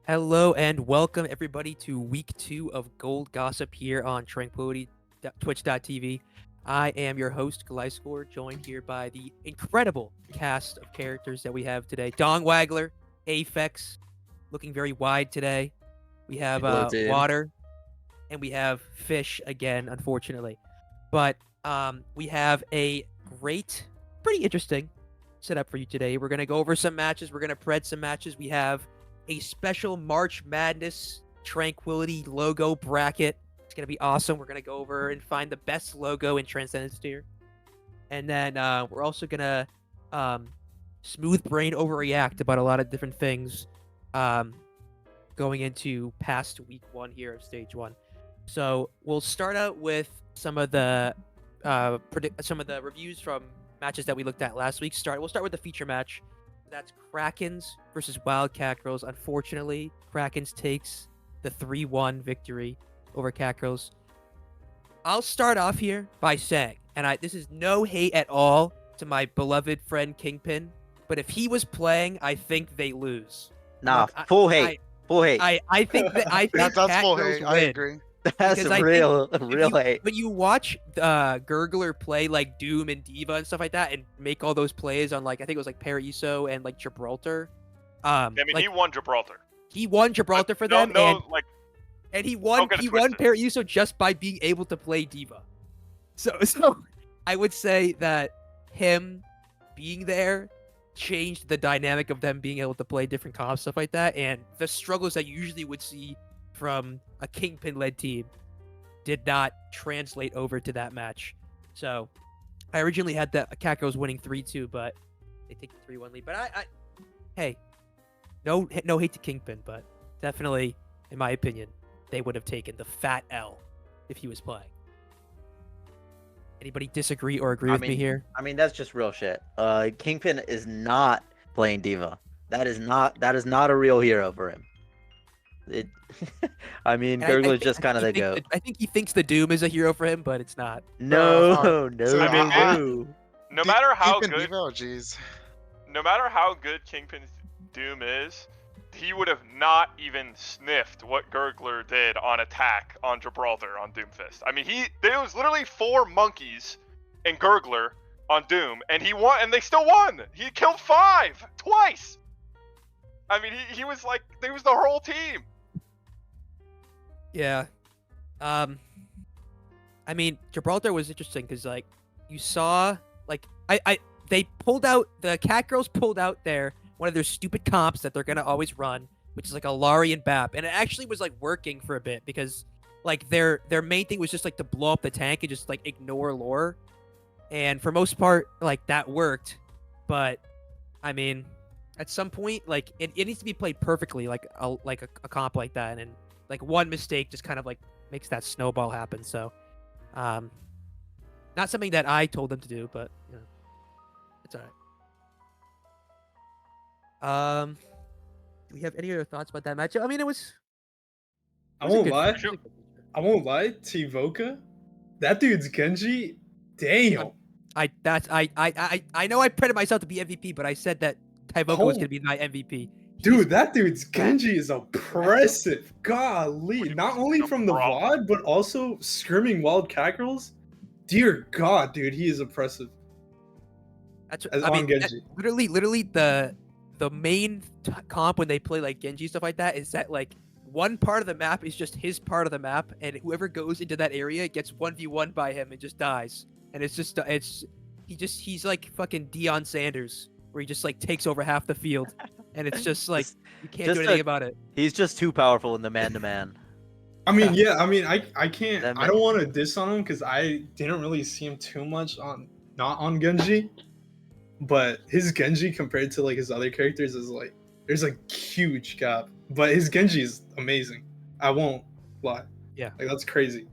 Hello and welcome everybody to week 2 of Gold Gossip here on Tranquility Twitch.tv. I am your host, Glyskor, joined here by the incredible cast of characters that we have today. Dong Wagler, Aphex, looking very wide today. We have Hello, team. Water, and we have Fish again, unfortunately. But we have a great, pretty interesting setup for you today. We're going to go over some matches. We're going to pred some matches. We have a special March Madness Tranquility logo bracket. It's going to be awesome. We're going to go over and find the best logo in Transcendence tier. And then we're also going to smooth brain overreact about a lot of different things going into past week 1 here of stage 1. So we'll start out with some of the reviews from matches that we looked at last week. We'll start with the feature match. That's Krakens versus Wildcat Girls. Unfortunately, Krakens takes the 3-1 victory over Cat Girls. I'll start off here by saying, and this is no hate at all to my beloved friend Kingpin, but if he was playing, I think they lose. Nah, full hate. Full hate. I think that's Cat full Girls hate. win. I agree. That's real hate. But you watch Gurgler play like Doom and Diva and stuff like that, and make all those plays on I think it was Paraiso and Gibraltar. He won Gibraltar. He won Gibraltar for them, and he won Paraiso just by being able to play Diva. So I would say that him being there changed the dynamic of them being able to play different comps, stuff like that, and the struggles that you usually would see from a Kingpin-led team did not translate over to that match. So I originally had the Cat Girls winning 3-2, but they take the 3-1 lead. But hey, no hate to Kingpin, but definitely, in my opinion, they would have taken the fat L if he was playing. Anybody disagree or agree with me here? I mean, that's just real shit. Kingpin is not playing Diva. That is not a real hero for him. I mean, Gurgler's just kind of the goat. I think he thinks the Doom is a hero for him, but it's not. No. No matter how good, Diva, geez. no matter how good Kingpin's Doom is, he would have not even sniffed what Gurgler did on attack on Gibraltar on Doomfist. I mean, there was literally 4 monkeys and Gurgler on Doom, and he won, and they still won. He killed 5 twice. I mean, he was they was the whole team. Yeah. I mean, Gibraltar was interesting because you saw the Cat Girls pulled out one of their stupid comps that they're gonna always run, which is a Lari and Bap, and it actually was working for a bit because their main thing was just to blow up the tank and just ignore lore, and for most part that worked, but I mean at some point it needs to be played perfectly a comp like that, and one mistake just kind of makes that snowball happen. So not something that I told them to do, but it's all right. Do we have any other thoughts about that matchup? I mean, I won't lie, T-Voka, that dude's Genji, damn. I know I predicted myself to be MVP, but I said that Tyvoka was going to be my MVP. Dude, that dude's Genji is oppressive. Golly. Not only from the VOD, but also scrimming wild cat girls. Dear God, dude, he is oppressive. That's As I mean, on Genji. literally the main comp when they play like Genji stuff like that is that like one part of the map is just his part of the map, and whoever goes into that area gets 1v1 by him and just dies. And he's like fucking Deion Sanders, where he just like takes over half the field, and it's just like you can't do anything about it. He's just too powerful in the man-to-man. I mean, yeah, I mean, I can't, That I don't want to diss on him because I didn't really see him too much not on Genji, but his Genji compared to like his other characters is like, there's a huge gap, but his Genji is amazing. I won't lie. Yeah. Like, that's crazy.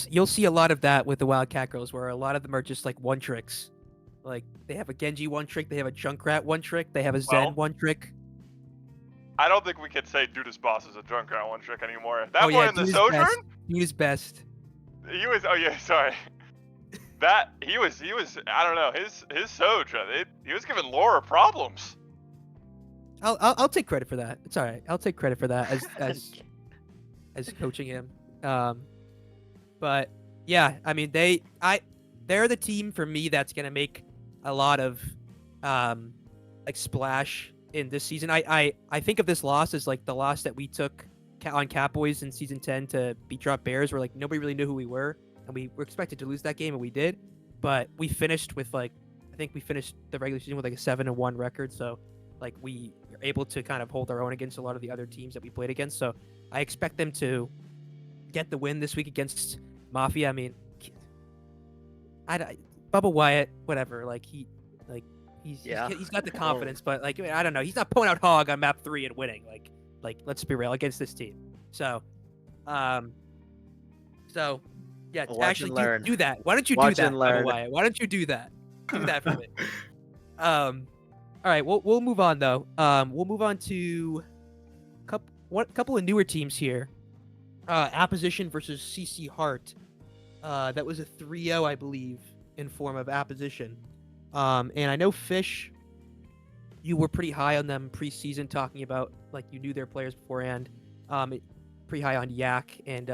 You'll see a lot of that with the Wildcat girls, where a lot of them are just like one tricks. Like they have a Genji one trick, they have a Junkrat one trick, they have a Zen one trick. I don't think we could say Dude's boss is a Junkrat one trick anymore. That boy in the Sojourn? He was best. He was. Oh yeah, sorry. That he was. I don't know. His Sojourn. He was giving Laura problems. I'll take credit for that. It's all right. I'll take credit for that as coaching him. But yeah, I mean they're the team for me that's gonna make a lot of like splash in this season. I think of this loss as like the loss that we took on Catboys in season 10 to beat Drop Bears, where like nobody really knew who we were, and we were expected to lose that game, and we did. But we finished with like, I think we finished the regular season with like a 7-1 record, so like we were able to kind of hold our own against a lot of the other teams that we played against. So I expect them to get the win this week against Mafia. I mean, Bubba Wyatt, whatever, like he's got the confidence, but like I don't know, he's not pulling out Hog on map 3 and winning. Like let's be real, against this team. So, yeah, actually do that. Why don't you do that, Bubba Wyatt? Why don't you do that? Do that for me. All right, we'll move on though. We'll move on to a couple of newer teams here. Apposition versus CC Heart. That was a 3-0, I believe, in form of Apposition. And I know Fish, you were pretty high on them preseason, talking about like you knew their players beforehand. Pretty high on Yak and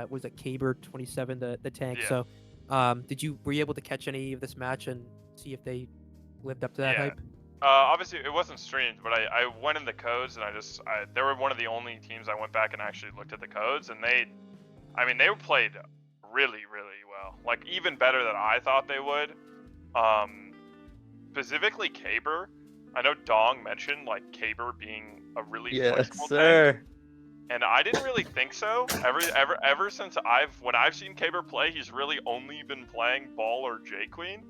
was it Caber 27, the tank. Yeah. So, were you able to catch any of this match and see if they lived up to that hype? Obviously it wasn't streamed, but I went in the codes and they were one of the only teams I went back and actually looked at the codes, and they played really, really well. Like even better than I thought they would. Specifically Caber. I know Dong mentioned like Caber being a really flexible tank, and I didn't really think so. Ever since when I've seen Caber play, he's really only been playing Ball or J Queen.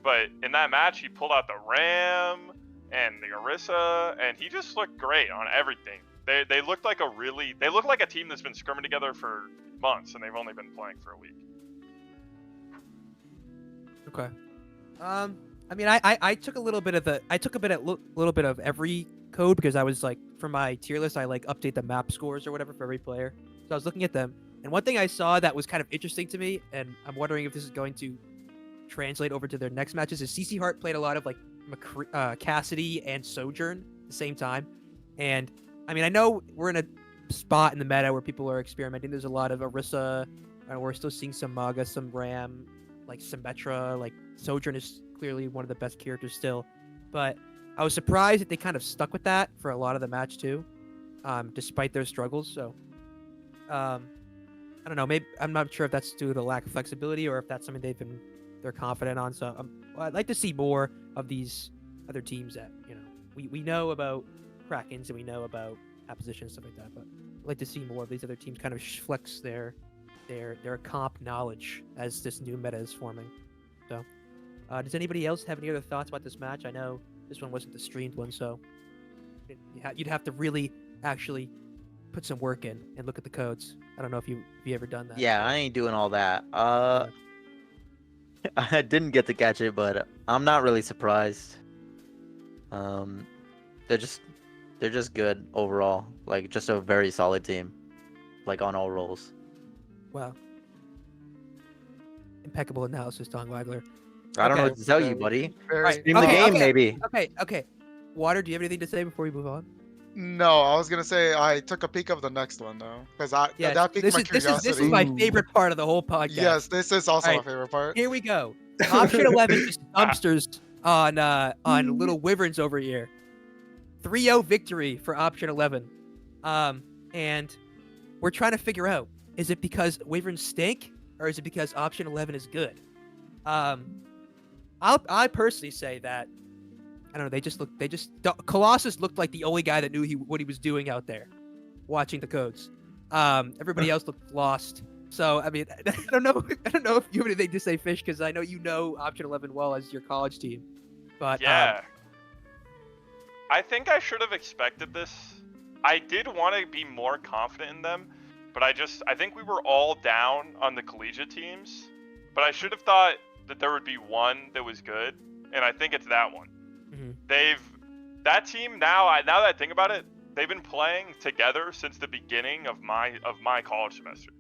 But in that match, he pulled out the Ram and the Orisa, and he just looked great on everything. They looked like a team that's been scrimming together for months, and they've only been playing for a week. Okay. I mean, I took a little bit of every code, because I was like, for my tier list, I like update the map scores or whatever for every player. So I was looking at them, and one thing I saw that was kind of interesting to me, and I'm wondering if this is going to translate over to their next matches, is CC Heart played a lot of like Cassidy and Sojourn at the same time. And I mean, I know we're in a spot in the meta where people are experimenting. There's a lot of Orisa, and we're still seeing some Maga, some Ram, like Symmetra. Like Sojourn is clearly one of the best characters still, but I was surprised that they kind of stuck with that for a lot of the match too, despite their struggles. So I don't know, maybe I'm not sure if that's due to the lack of flexibility or if that's something they're confident on. So I'd like to see more of these other teams that, you know, we know about Krakens and we know about Apposition and stuff like that, but I'd like to see more of these other teams kind of flex their comp knowledge as this new meta is forming. So does anybody else have any other thoughts about this match? I know this one wasn't the streamed one, so you'd have to really actually put some work in and look at the codes. I don't know if you ever done that. Yeah, I ain't doing all that. I didn't get to catch it, but I'm not really surprised. They're just good overall. Like just a very solid team, like on all roles. Wow. Impeccable analysis, Don Wagler. I don't know what to tell you, buddy. Right. Stream the game, maybe. Okay. Water, do you have anything to say before we move on? No, I was gonna say I took a peek of the next one though, because Yes, that piqued my this is curiosity. my Ooh. favorite part of the whole podcast. Yes, this is also Alright. my favorite part. Here we go. Option 11 just dumpsters on little wyverns over here. 3-0 victory for option 11. And we're trying to figure out, is it because wyverns stink or is it because option 11 is good? I personally say that I don't know, Colossus looked like the only guy that knew what he was doing out there watching the codes. Everybody else looked lost. So I mean, I don't know if you have anything to say, Fish, because I know you know option 11 well as your college team. But Yeah. I think I should have expected this. I did want to be more confident in them, but I think we were all down on the collegiate teams. But I should have thought that there would be one that was good, and I think it's that one. Mhm. That team now that I think about it, they've been playing together since the beginning of my college semester.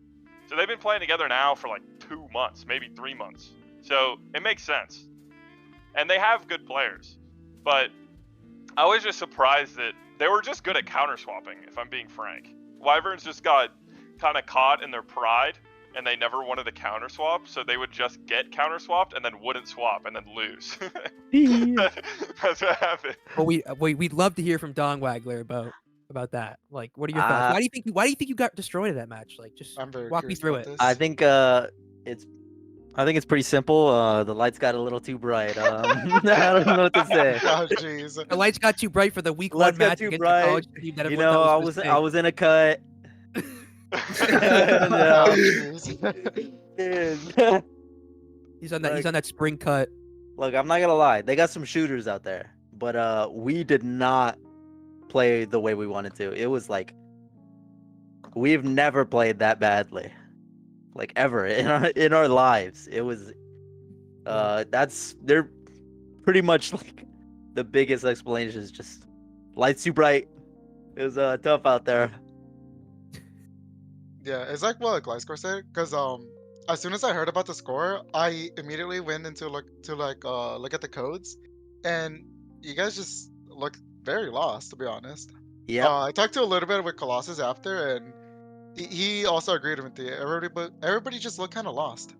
So they've been playing together now for like 2 months, maybe 3 months. So it makes sense. And they have good players. But I was just surprised that they were just good at counter swapping, if I'm being frank. Wyverns just got kind of caught in their pride, and they never wanted to counter swap, so they would just get counter swapped and then wouldn't swap and then lose. That's what happened. well, we'd love to hear from Don Wagler about that. Like, what are your thoughts? Why do you think you got destroyed in that match? Like, just I'm very walk me curious through about it. this. I think it's pretty simple. The lights got a little too bright. I don't know what to say. Oh jeez. The lights got too bright for the week Lights one got match too against bright. the college team that You everyone know, thought was I was in a cut. Oh, No. jeez. Dude. he's on that spring cut. Look, I'm not gonna lie. They got some shooters out there, but we did not play the way we wanted to. It was like we've never played that badly, like ever in our lives. It was they're pretty much like the biggest explanation is just lights too bright. It was tough out there. Yeah, it's like what Gliscor said, because as soon as I heard about the score, I immediately went into look at the codes, and you guys just look very lost, to be honest. Yep. I talked to a little bit with Colossus after, and he also agreed with me. Everybody just looked kind of lost.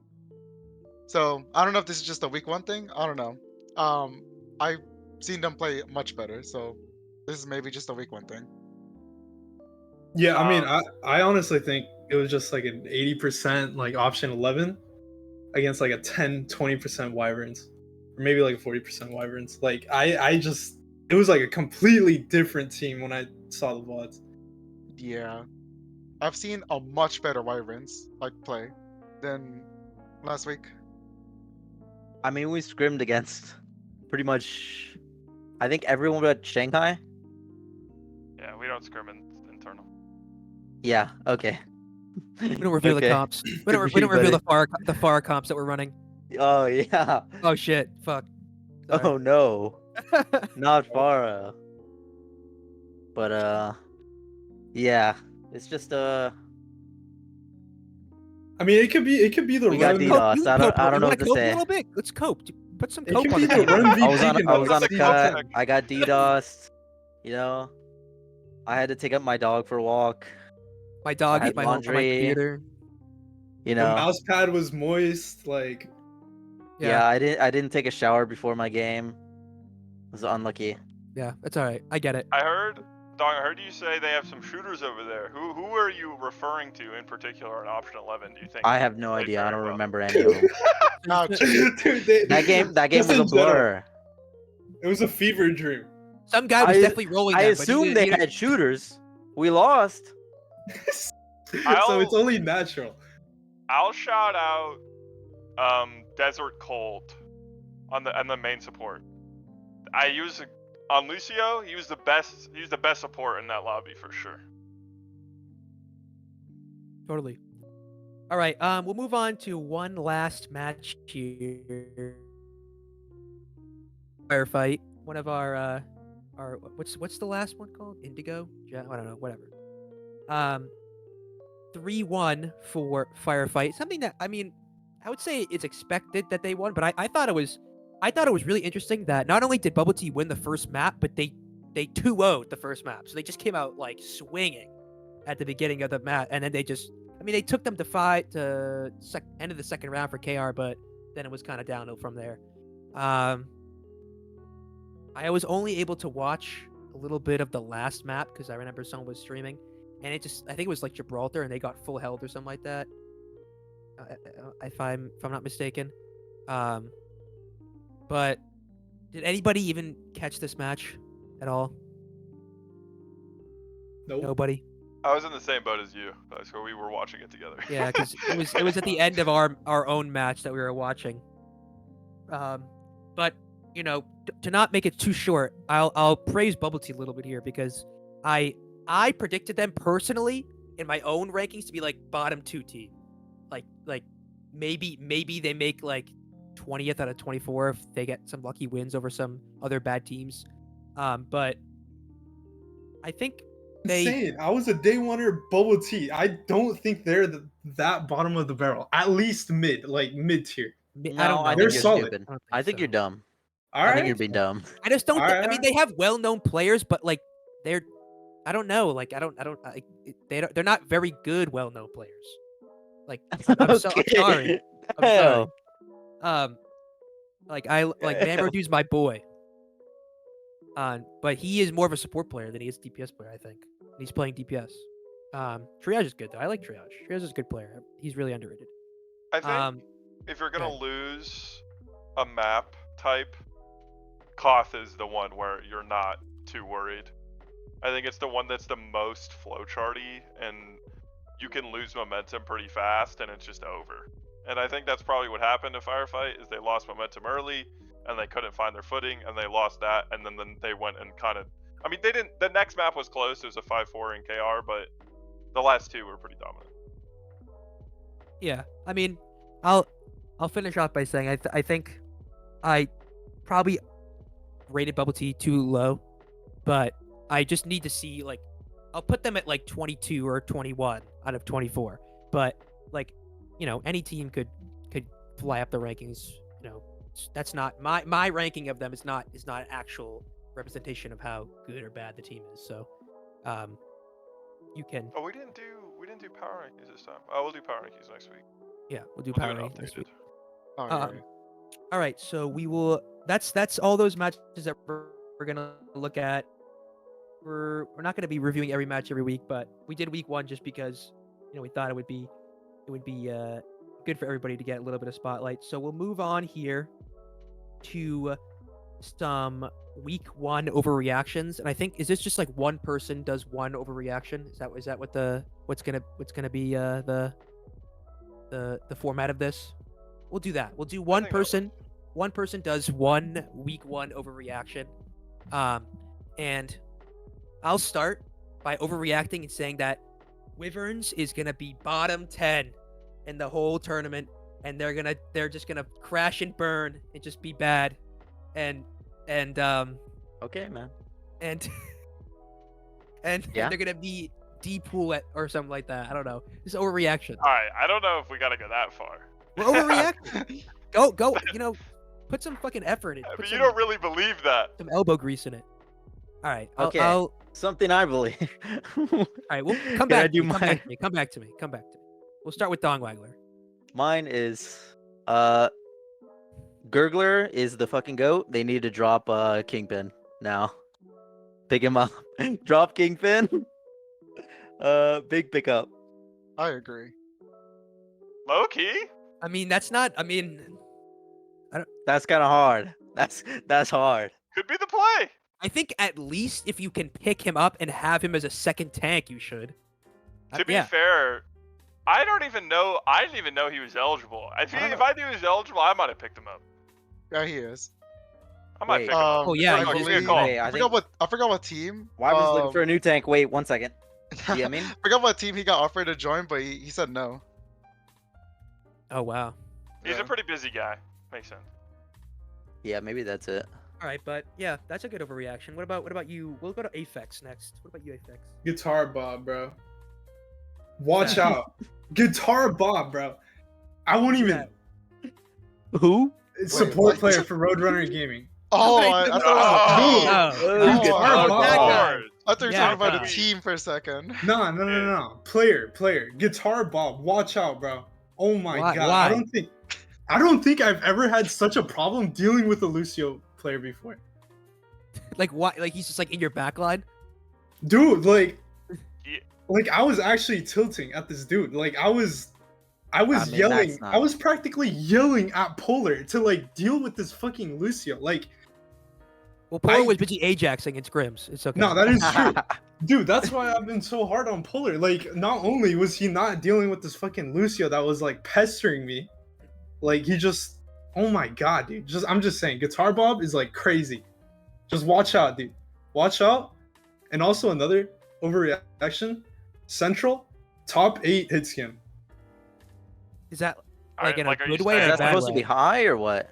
So I don't know if this is just a week one thing. I don't know. I've seen them play much better, so this is maybe just a week one thing. Yeah, I mean, I honestly think it was just like an 80% like option 11 against like a 10-20% Wyverns, or maybe like a 40% Wyverns. Like I just, it was like a completely different team when I saw the VODs. Yeah, I've seen a much better Wyverns like play than last week. I mean, we scrimmed against pretty much, I think everyone but Shanghai. Yeah, we don't scrim in internal. Yeah. Okay. We don't reveal the Okay. comps. We don't Good reveal for you, the FAR comps that we're running. Oh yeah. Oh shit! Fuck. Sorry. Oh no. Not Farah. But yeah. It's just I mean, it could be the We got run. DDoS. I don't know what to cope say. A little bit. Let's cope. Put some It cope could on be the the table. run I was on VP I was on a though. cut. I got DDoSed. You know. I had to take up my dog for a walk. My dog I ate had my home on my laundry. computer. You The know. mouse pad was moist. Like, Yeah, I didn't take a shower before my game. I was unlucky. Yeah, that's all right. I get it. I heard you say they have some shooters over there. Who are you referring to in particular in option 11? Do you think? I have no played idea. I very don't well? remember any of them. Oh, jeez. dude, That game just was a in general, blur. It was a fever dream. Some guy was I- definitely rolling. I them, but he assumed didn't- they he didn't- had shooters. We lost. So it's only natural. I'll shout out Desert Cold on the main support. I use on Lucio. He was the best. He's the best support in that lobby for sure. Totally. All right. We'll move on to one last match here. Firefight. One of our what's the last one called? Indigo? I don't know. Whatever. 3-1 for Firefight. Something that I mean, I would say it's expected that they won, but I thought it was really interesting that not only did Bubble Tea win the first map, but they they 2-0'd the first map, so they just came out like swinging at the beginning of the map, and then they just, I mean, they took them to end of the second round for KR, but then it was kind of downhill from there. I was only able to watch a little bit of the last map because I remember someone was streaming, and I think it was like Gibraltar, and they got full health or something like that. If I'm not mistaken. But did anybody even catch this match at all? Nope. Nobody. I was in the same boat as you, so we were watching it together. Yeah, because it was at the end of our own match that we were watching. But you know, to not make it too short, I'll praise Bubble Tea a little bit here because I predicted them personally in my own rankings to be like bottom 2 team, like maybe they make like 20th out of 24 if they get some lucky wins over some other bad teams. But I think Insane. I was a day oneer Bubble Tea. I don't think they're that bottom of the barrel. At least mid tier. I don't know. I They're think you're solid. stupid. I don't I think so. you're dumb. All I right. think you're being dumb. I just don't. I mean, Alright. they have well-known players, but like they're, I don't know. Like they're not very good well-known players. Like I'm sorry. I'm sorry. Hell. Like Mamberdu's my boy. But he is more of a support player than he is a DPS player, I think. And he's playing DPS. Triage is good though. I like Triage. Triage is a good player. He's really underrated. I think if you're gonna yeah. lose a map type, Koth is the one where you're not too worried. I think it's the one that's the most flowcharty, and you can lose momentum pretty fast, and it's just over. And I think that's probably what happened to Firefight, is they lost momentum early, and they couldn't find their footing, and they lost that, and then they went and kind of... I mean, they didn't... The next map was close, it was a 5-4 in KR, but the last two were pretty dominant. Yeah, I mean, I'll finish off by saying I think I probably rated Bubble Tea too low, but I just need to see, like, I'll put them at like 22 or 21 out of 24. But like, you know, any team could fly up the rankings. You know, that's not my ranking of them is not an actual representation of how good or bad the team is. So, you can. Oh, we didn't do power rankings this time. Oh, we'll do power rankings next week. Yeah, we'll do We'll power it rankings this updated. week. Alright. All right, so we will. That's all those matches that we're gonna look at. We're not gonna be reviewing every match every week, but we did week 1 just because, you know, we thought it would be good for everybody to get a little bit of spotlight. So we'll move on here to some week 1 overreactions, and I think, is this just like one person does one overreaction? Is that what's gonna be the format of this? We'll do that. We'll do one think that person. One person does one week 1 overreaction, and I'll start by overreacting and saying that Wyverns is gonna be bottom 10 in the whole tournament, and they're just gonna crash and burn and just be bad, and Okay, man. and Yeah. they're gonna be D pool at or something like that. I don't know. It's overreaction. Alright, I don't know if we gotta go that far. We're overreacting. Go. You know, put some fucking effort in. But Put you some, don't really believe that. some elbow grease in it. All right. Okay. I'll Something I believe. all right. We'll come Can I back. do Come back mine? to me. Come back to me. Come back to me. We'll start with Dong Wagler. Mine is Gurgler is the fucking goat. They need to drop Kingpin now. Pick him up. Drop Kingpin. Big pickup. I agree. Low key? I mean, that's not. I mean, That's kind of hard. That's hard. Could be the play. I think at least if you can pick him up and have him as a second tank, you should. To be yeah. fair, I didn't even know he was eligible. I think if I knew he was eligible, I might have picked him up. Yeah, he is. I might Wait. pick him up. Oh, yeah, I you Give just- me a believe- call. Wait, I forgot what team. Why was looking for a new tank? Wait 1 second. See, I mean, I forgot what team he got offered to join, but he said no. Oh wow. He's Yeah. a pretty busy guy. Makes sense. yeah, maybe that's it. All right, but yeah, that's a good overreaction. What about you? We'll go to Aphex next. What about you, Aphex? Guitar Bob, bro. Watch Yeah. out. Guitar Bob, bro. I won't even Yeah. Who? support what? player for Roadrunner Gaming. Oh, Nobody I did thought it was a that. team. No. Dude, No. Guitar Oh, Bob. that guy. Lord. I thought you were Yeah, talking about no. a team for a second. No. Player. Guitar Bob. Watch out, bro. Oh my Why- god. why? I don't think I've ever had such a problem dealing with a Lucio player before. Like what? Like he's just like in your backline. Dude, Yeah. like I was actually tilting at this dude. Like I was I mean, yelling. that's not- I was practically yelling at Polar to like deal with this fucking Lucio. Like, Well, Polar I- was busy Ajaxing in scrims. It's okay. no, that is true. Dude, that's why I've been so hard on Polar. Like, not only was he not dealing with this fucking Lucio that was like pestering me, like he just, oh my god, dude. I'm just saying, Guitar Bob is like crazy. Just watch out, dude. Watch out. And also another overreaction, Central, top 8 hit skim. Is that Alright, like in a like, are you good way saying or Is a that bad supposed to way? be high or what?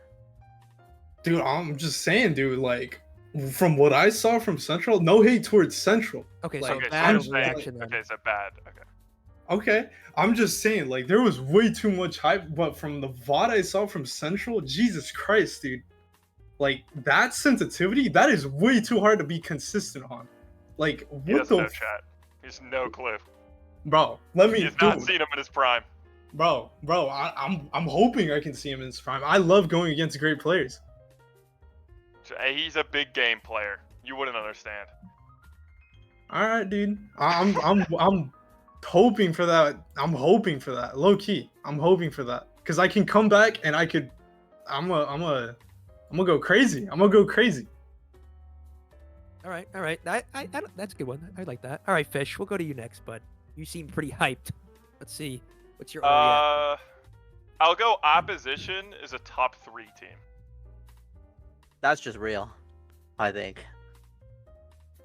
Dude, I'm just saying, dude, like, from what I saw from Central, no hate towards Central. Okay, Like, so Okay, so bad you're I'm- saying, overreaction then. okay, so bad. Okay. Okay, I'm just saying, like, there was way too much hype, but from the VOD I saw from Central, Jesus Christ, dude. Like, that sensitivity, that is way too hard to be consistent on. Like, He what doesn't the know chat. He has no clue. Bro, let He me, has not dude, seen him in his prime. bro, I'm hoping I can see him in his prime. I love going against great players. Hey, he's a big game player. You wouldn't understand. All right, dude. I'm hoping for that. I'm hoping for that. Low key. I'm hoping for that because I can come back and I could. I'm gonna go crazy. I'm gonna go crazy. All right. That's a good one. I like that. All right, Fish. We'll go to you next, bud. You seem pretty hyped. Let's see. What's your overreaction? I'll go opposition is a top 3 team. That's just real, I think.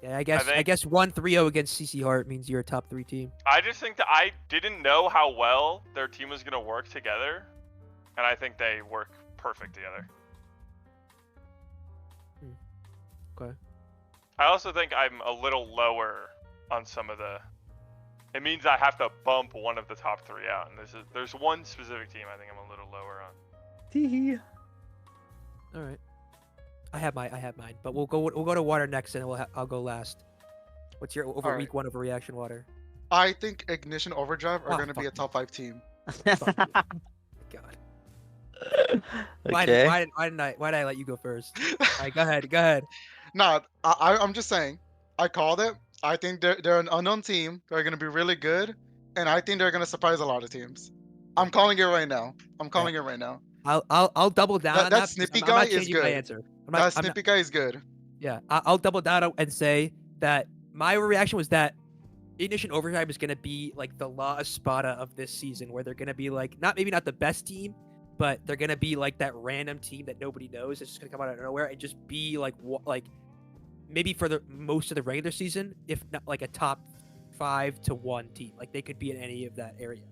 Yeah, I guess think- 1-3-0 against CC Hart means you're a top 3 team. I just think that I didn't know how well their team was going to work together, and I think they work perfect together. Okay. I also think I'm a little lower on some of the. It means I have to bump one of the top 3 out, and there's one specific team I think I'm a little lower on. Tee. All right. I have mine, but we'll go to Water next, and I'll go last. What's your Alright. week 1 overreaction, Water? I think Ignition Overdrive are Oh, going to be a fuck. top 5 team. God. Okay. Why did I let you go first? All right, go ahead. Nah, I'm just saying. I called it. I think they're an unknown team. They're going to be really good, and I think they're going to surprise a lot of teams. I'm calling it right now. I'll double down That- on that because snippy I'm guy not is changing my good. answer. That snippy guy is good. Yeah, I'll double down and say that my reaction was that Ignition Overdrive is going to be like the La Espada of this season, where they're going to be like maybe not the best team, but they're going to be like that random team that nobody knows. It's just going to come out of nowhere and just be like maybe for the most of the regular season, if not like a top 5 to 1 team. Like they could be in any of that area.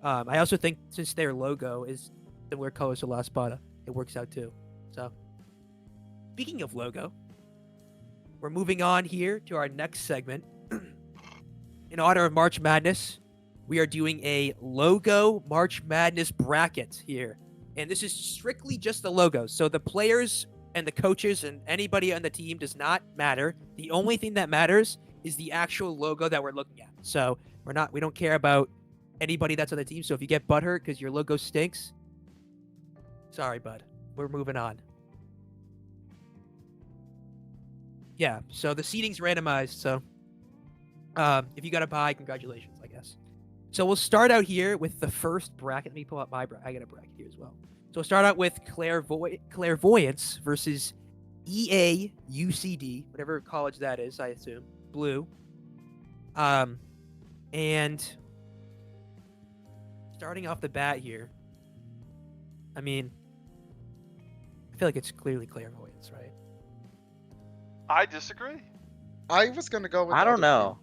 I also think since their logo is similar colors to La Espada, it works out too. So, speaking of logo, we're moving on here to our next segment. In honor of March Madness, we are doing a logo March Madness bracket here. And this is strictly just the logos. So the players and the coaches and anybody on the team does not matter. The only thing that matters is the actual logo that we're looking at. So we don't care about anybody that's on the team. So if you get butthurt because your logo stinks, sorry, bud. We're moving on. Yeah, so the seating's randomized, so if you got a bye, congratulations, I guess. So we'll start out here with the first bracket. Let me pull up my bracket. I got a bracket here as well. So we'll start out with Clairvoyance versus EA UCD, whatever college that is, I assume. Blue. And starting off the bat here, I mean, I feel like it's clearly Clairvoyance, right? I disagree. I was going to go with I the don't other know.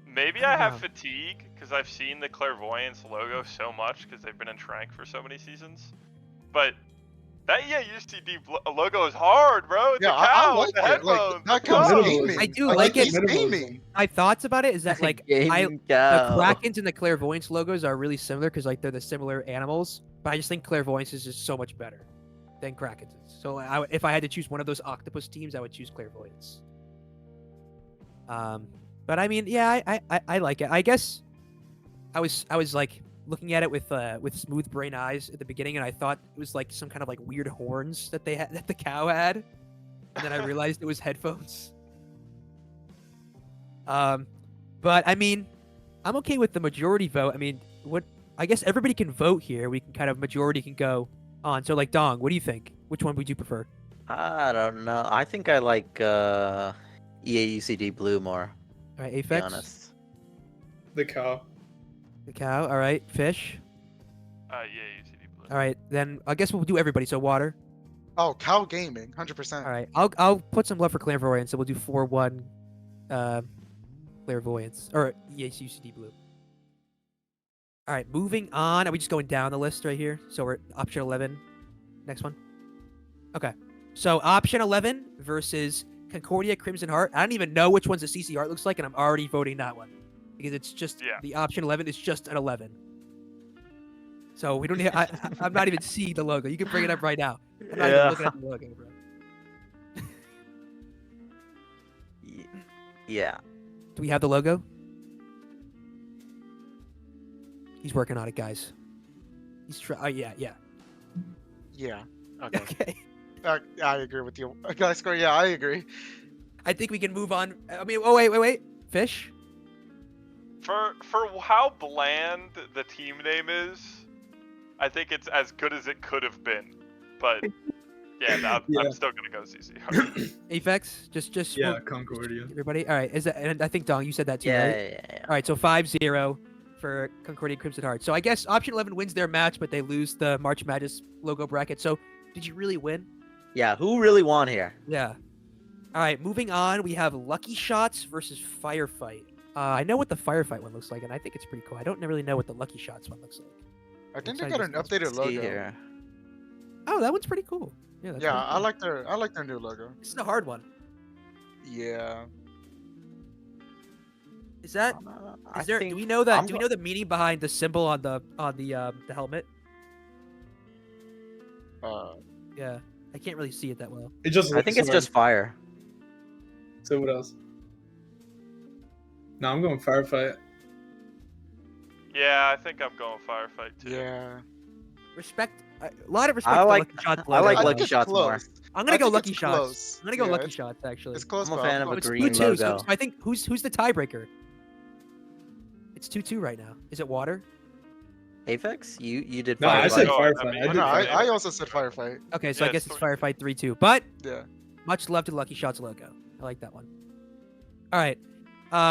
Maybe I I don't have know. fatigue because I've seen the Clairvoyance logo so much because they've been in Trank for so many seasons. But that UCD logo is hard, bro. It's Yeah, a cow I like with the it. Like, headphones. that Let's comes go. gaming. I do I like it. He's gaming. My thoughts about it is that like Gaming the cow. Krakens and the Clairvoyance logos are really similar because like they're the similar animals. But I just think Clairvoyance is just so much better than Krakens is. So if I had to choose one of those octopus teams, I would choose Clairvoyance. But I mean, yeah, I like it. I guess I was like looking at it with smooth brain eyes at the beginning, and I thought it was like some kind of like weird horns that they had that the cow had, and then I realized it was headphones. But I mean, I'm okay with the majority vote. I mean, I guess everybody can vote here. We can kind of majority can go on. So like Dong, what do you think? Which one would you prefer? I don't know. I think I like EAUCD Blue more, All right, to be Aphex, honest. The cow. the cow. All right, Fish. Yeah, UCD Blue. All right, then I guess we'll do everybody. So Water. Oh, Cow Gaming, 100%. All right, I'll put some love for Clairvoyance. So we'll do 4-1, Clairvoyance or yes, UCD Blue. All right, moving on. Are we just going down the list right here? So we're option 11. Next one. Okay, so option 11 versus Concordia Crimson Heart. I don't even know which one's a CC Heart looks like, and I'm already voting that one because it's just the option 11 is just an 11. So we don't. I'm not even seeing the logo. You can bring it up right now. I'm not even looking at the logo, bro. Yeah. Do we have the logo? He's working on it, guys. He's trying. Oh yeah. Yeah. Okay. Okay. I agree with you. Guys, score. Yeah, I agree. I think we can move on. I mean, oh wait. Fish. For how bland the team name is, I think it's as good as it could have been. But yeah, I'm still gonna go CC. Aphex. Just Yeah, Concordia. everybody. All right. Is that? And I think Dong, you said that too, Yeah, right? yeah. All right. So 5-0 for Concordia Crimson Heart. So I guess option 11 wins their match, but they lose the March Madness logo bracket. So did you really win? Yeah, who really won here? Yeah. All right, moving on. We have Lucky Shots versus Firefight. I know what the Firefight one looks like, and I think it's pretty cool. I don't really know what the Lucky Shots one looks like. I think Looks they like got an updated See logo. here. Oh, that one's pretty cool. Yeah, that's Yeah, pretty cool. I like their new logo. This is a hard one. Yeah. Is that? I Is there? think Do we know that? I'm Do we know the meaning behind the symbol on the helmet? Yeah, I can't really see it that well. It just. I think it's just fire. So what else? No, I'm going firefight. Yeah, I think I'm going Firefight too. Yeah. Respect. A lot of respect. I for like- Lucky Shots. I like logo. Lucky it's Shots more. close. I'm gonna I go think Lucky it's Shots. close. I'm gonna go Yeah, Lucky it's- Shots actually. It's close. I'm a but fan I'm of a going- It's green 2-2. So logo. I think who's the tiebreaker? It's 2-2 right now. Is it Water? Aphex? You did No, I firefight. said Oh, firefight. I mean- I did No, firefight. I also said firefight. Okay, so I Yeah, guess it's it's Firefight 3-2. But Yeah. much love to Lucky Shots logo. I like that one. All right.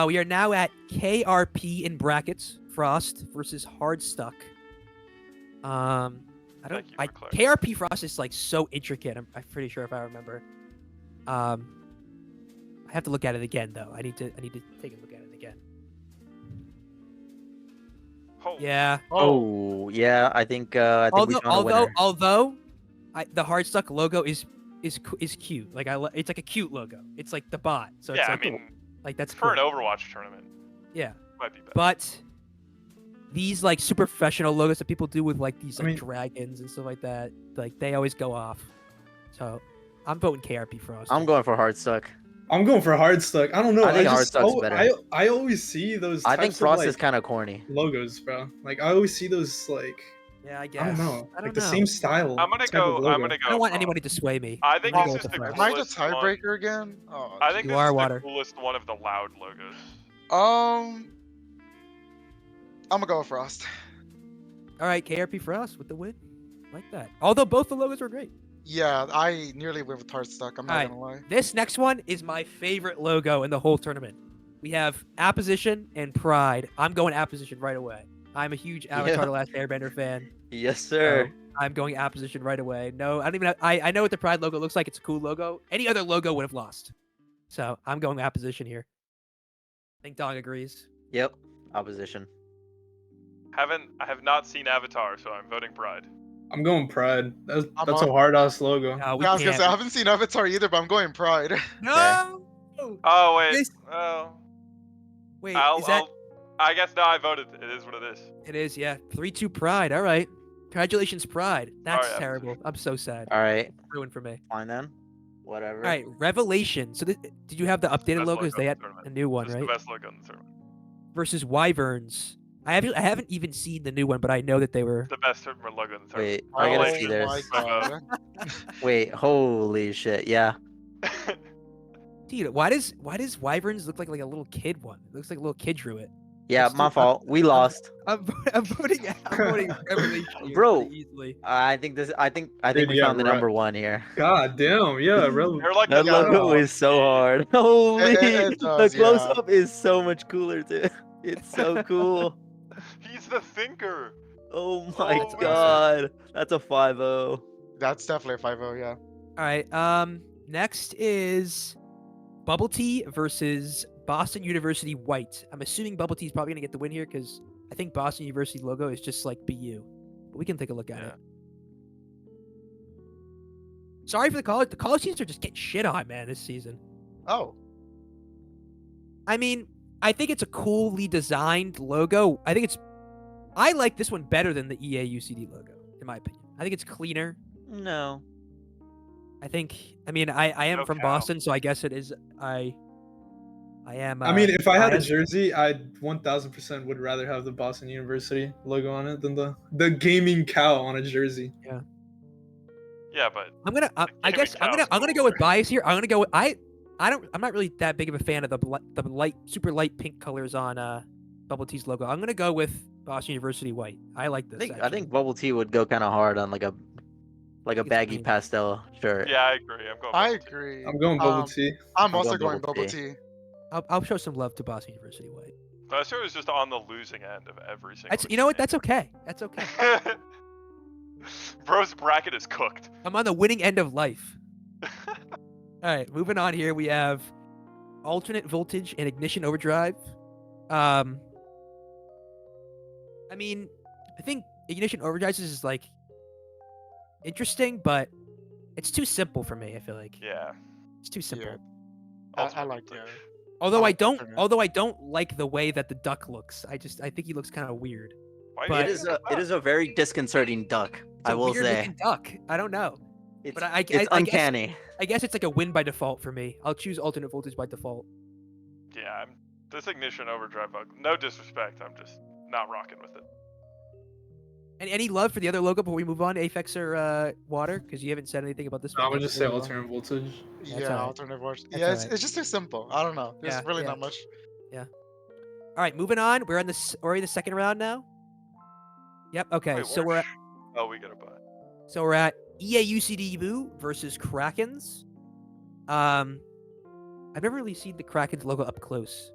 We are now at KRP in brackets. Frost versus Hardstuck. I don't. Thank you for clarifying. KRP Frost is like so intricate. I'm pretty sure if I remember. I have to look at it again though. I need to take a look at it again. Oh, Yeah. Oh, yeah. I think we found a winner. Although, the Hardstuck logo is cute. Like it's like a cute logo. It's like the bot. So it's yeah. I like, mean, like that's for cool. an Overwatch tournament, Yeah. might be better. But these like super professional logos that people do with like these I like mean- dragons and stuff like that, like they always go off. So I'm voting KRP Frost. I'm going for Hardstuck. I'm going for Hardstuck. I don't know. I think just, Hardstuck's better. I always see those. I think types Frost of, is kind of corny. logos, bro. Like I always see those like Yeah, I guess. I don't know, I like don't the know. same style. I'm gonna type go. of I'm logo. gonna go. I don't want Frost. anybody to sway me. I think I'm this gonna is go the with Am Frost. I the coolest one. tiebreaker again? Oh, I think You this are is Water. the coolest one of the loud logos. I'm gonna go with Frost. All right, KRP Frost with the win. Like that. Although both the logos were great. Yeah, I nearly went with Hardstuck. I'm not Alright. gonna lie. This next one is my favorite logo in the whole tournament. We have Apposition and Pride. I'm going Apposition right away. I'm a huge Avatar: Yeah. The Last Airbender fan. Yes, sir. So I'm going Apposition right away. No, I don't even. I know what the Pride logo looks like. It's a cool logo. Any other logo would have lost. So I'm going Apposition here. I think Dong agrees. Yep. Opposition. I have not seen Avatar, so I'm voting Pride. I'm going Pride. That's I'm a on- hard ass logo. No, we Yeah, I was gonna say I can't. haven't seen Avatar either, but I'm going Pride. No. Oh wait. This- Oh. Wait, I'll, is that? I guess no. I voted. It is what it is. It is. Yeah, 3-2 Pride. All right. Congratulations, Pride. That's Sorry, terrible. I'm so sad. All right, Ruined for me. fine then. Whatever. All right, Revelation. So did you have the updated Best logos? logo They in had the tournament. a new one, Just right? the best logo in the tournament. Versus Wyverns. I haven't even seen the new one, but I know that they were. The best tournament logo in the tournament. Wait, I gotta Oh see Revelations, my this. god. Wait, holy shit. Yeah. Dude, why does Wyverns look like a little kid one? It looks like a little kid drew it. Yeah, It's my too- fault. We lost. I'm voting. I'm voting Revelation here Bro, pretty easily. I think Dude, we yeah, found the right. number one here. God damn, yeah, They're like That the logo is so hard. Holy, It the does, close yeah. up is so much cooler too. It's so cool. He's the thinker. Oh my Oh, god. That's a 5-0. That's definitely a 5-0, yeah. All right. Next is Bubble Tea versus Boston University White. I'm assuming Bubble Tea is probably gonna get the win here because I think Boston University logo is just like BU. But we can take a look at Yeah. it. Sorry for the college. The college teams are just getting shit on, man, this season. Oh. I mean, I think it's a coolly designed logo. I like this one better than the EA UCD logo, in my opinion. I think it's cleaner. No. I mean, I am No from cow. Boston, so I guess it is. I am. I mean, if I had a biased. jersey, I 1000% would rather have the Boston University logo on it than the gaming cow on a jersey. Yeah, but I'm gonna. I gaming guess I'm gonna. cow's I'm gonna go with cooler. bias here. I'm gonna go with I'm not really that big of a fan of the light, super light pink colors on Bubble Tea's logo. I'm gonna go with Boston University white. I like this. I think Bubble Tea would go kind of hard on like a It's baggy clean. pastel shirt. yeah, I agree. I'm going. I Bubble tea. agree. I'm going bubble tea. I'm also going going bubble bubble tea. tea. I'll show some love to Boston University white. That show is just on the losing end of every single. You know what? game. That's okay. That's okay. Bro's bracket is cooked. I'm on the winning end of life. All right, moving on here. We have alternate voltage and ignition overdrive. I mean, I think ignition overdrive is like interesting, but it's too simple for me. I feel like Yeah. it's too simple. Yeah. I Ultimate like Voltage. that. Although I don't, alternate. I don't like the way that the duck looks. I think he looks kind of weird. Why But- do It you think is a very disconcerting duck. It's I a will weird say looking duck. I don't know. it's But I it's uncanny. I guess it's like a win by default for me. I'll choose alternate voltage by default. Yeah, this ignition overdrive bug. No disrespect, I'm just not rocking with it. And any love for the other logo before we move on, Aphex or Water? Because you haven't said anything about this No, one. I'm gonna yet just say before we move on. alternate voltage. That's Yeah, alright. alternate voice. That's Yeah, alright. it's just too simple. I don't know. There's Yeah, really yeah. not much. All right, moving on. We're in the second round now. Yep. Okay. Wait, so where's Oh, we gotta buy. we're at EAUCD Boo versus Krakens. I've never really seen the Krakens logo up close.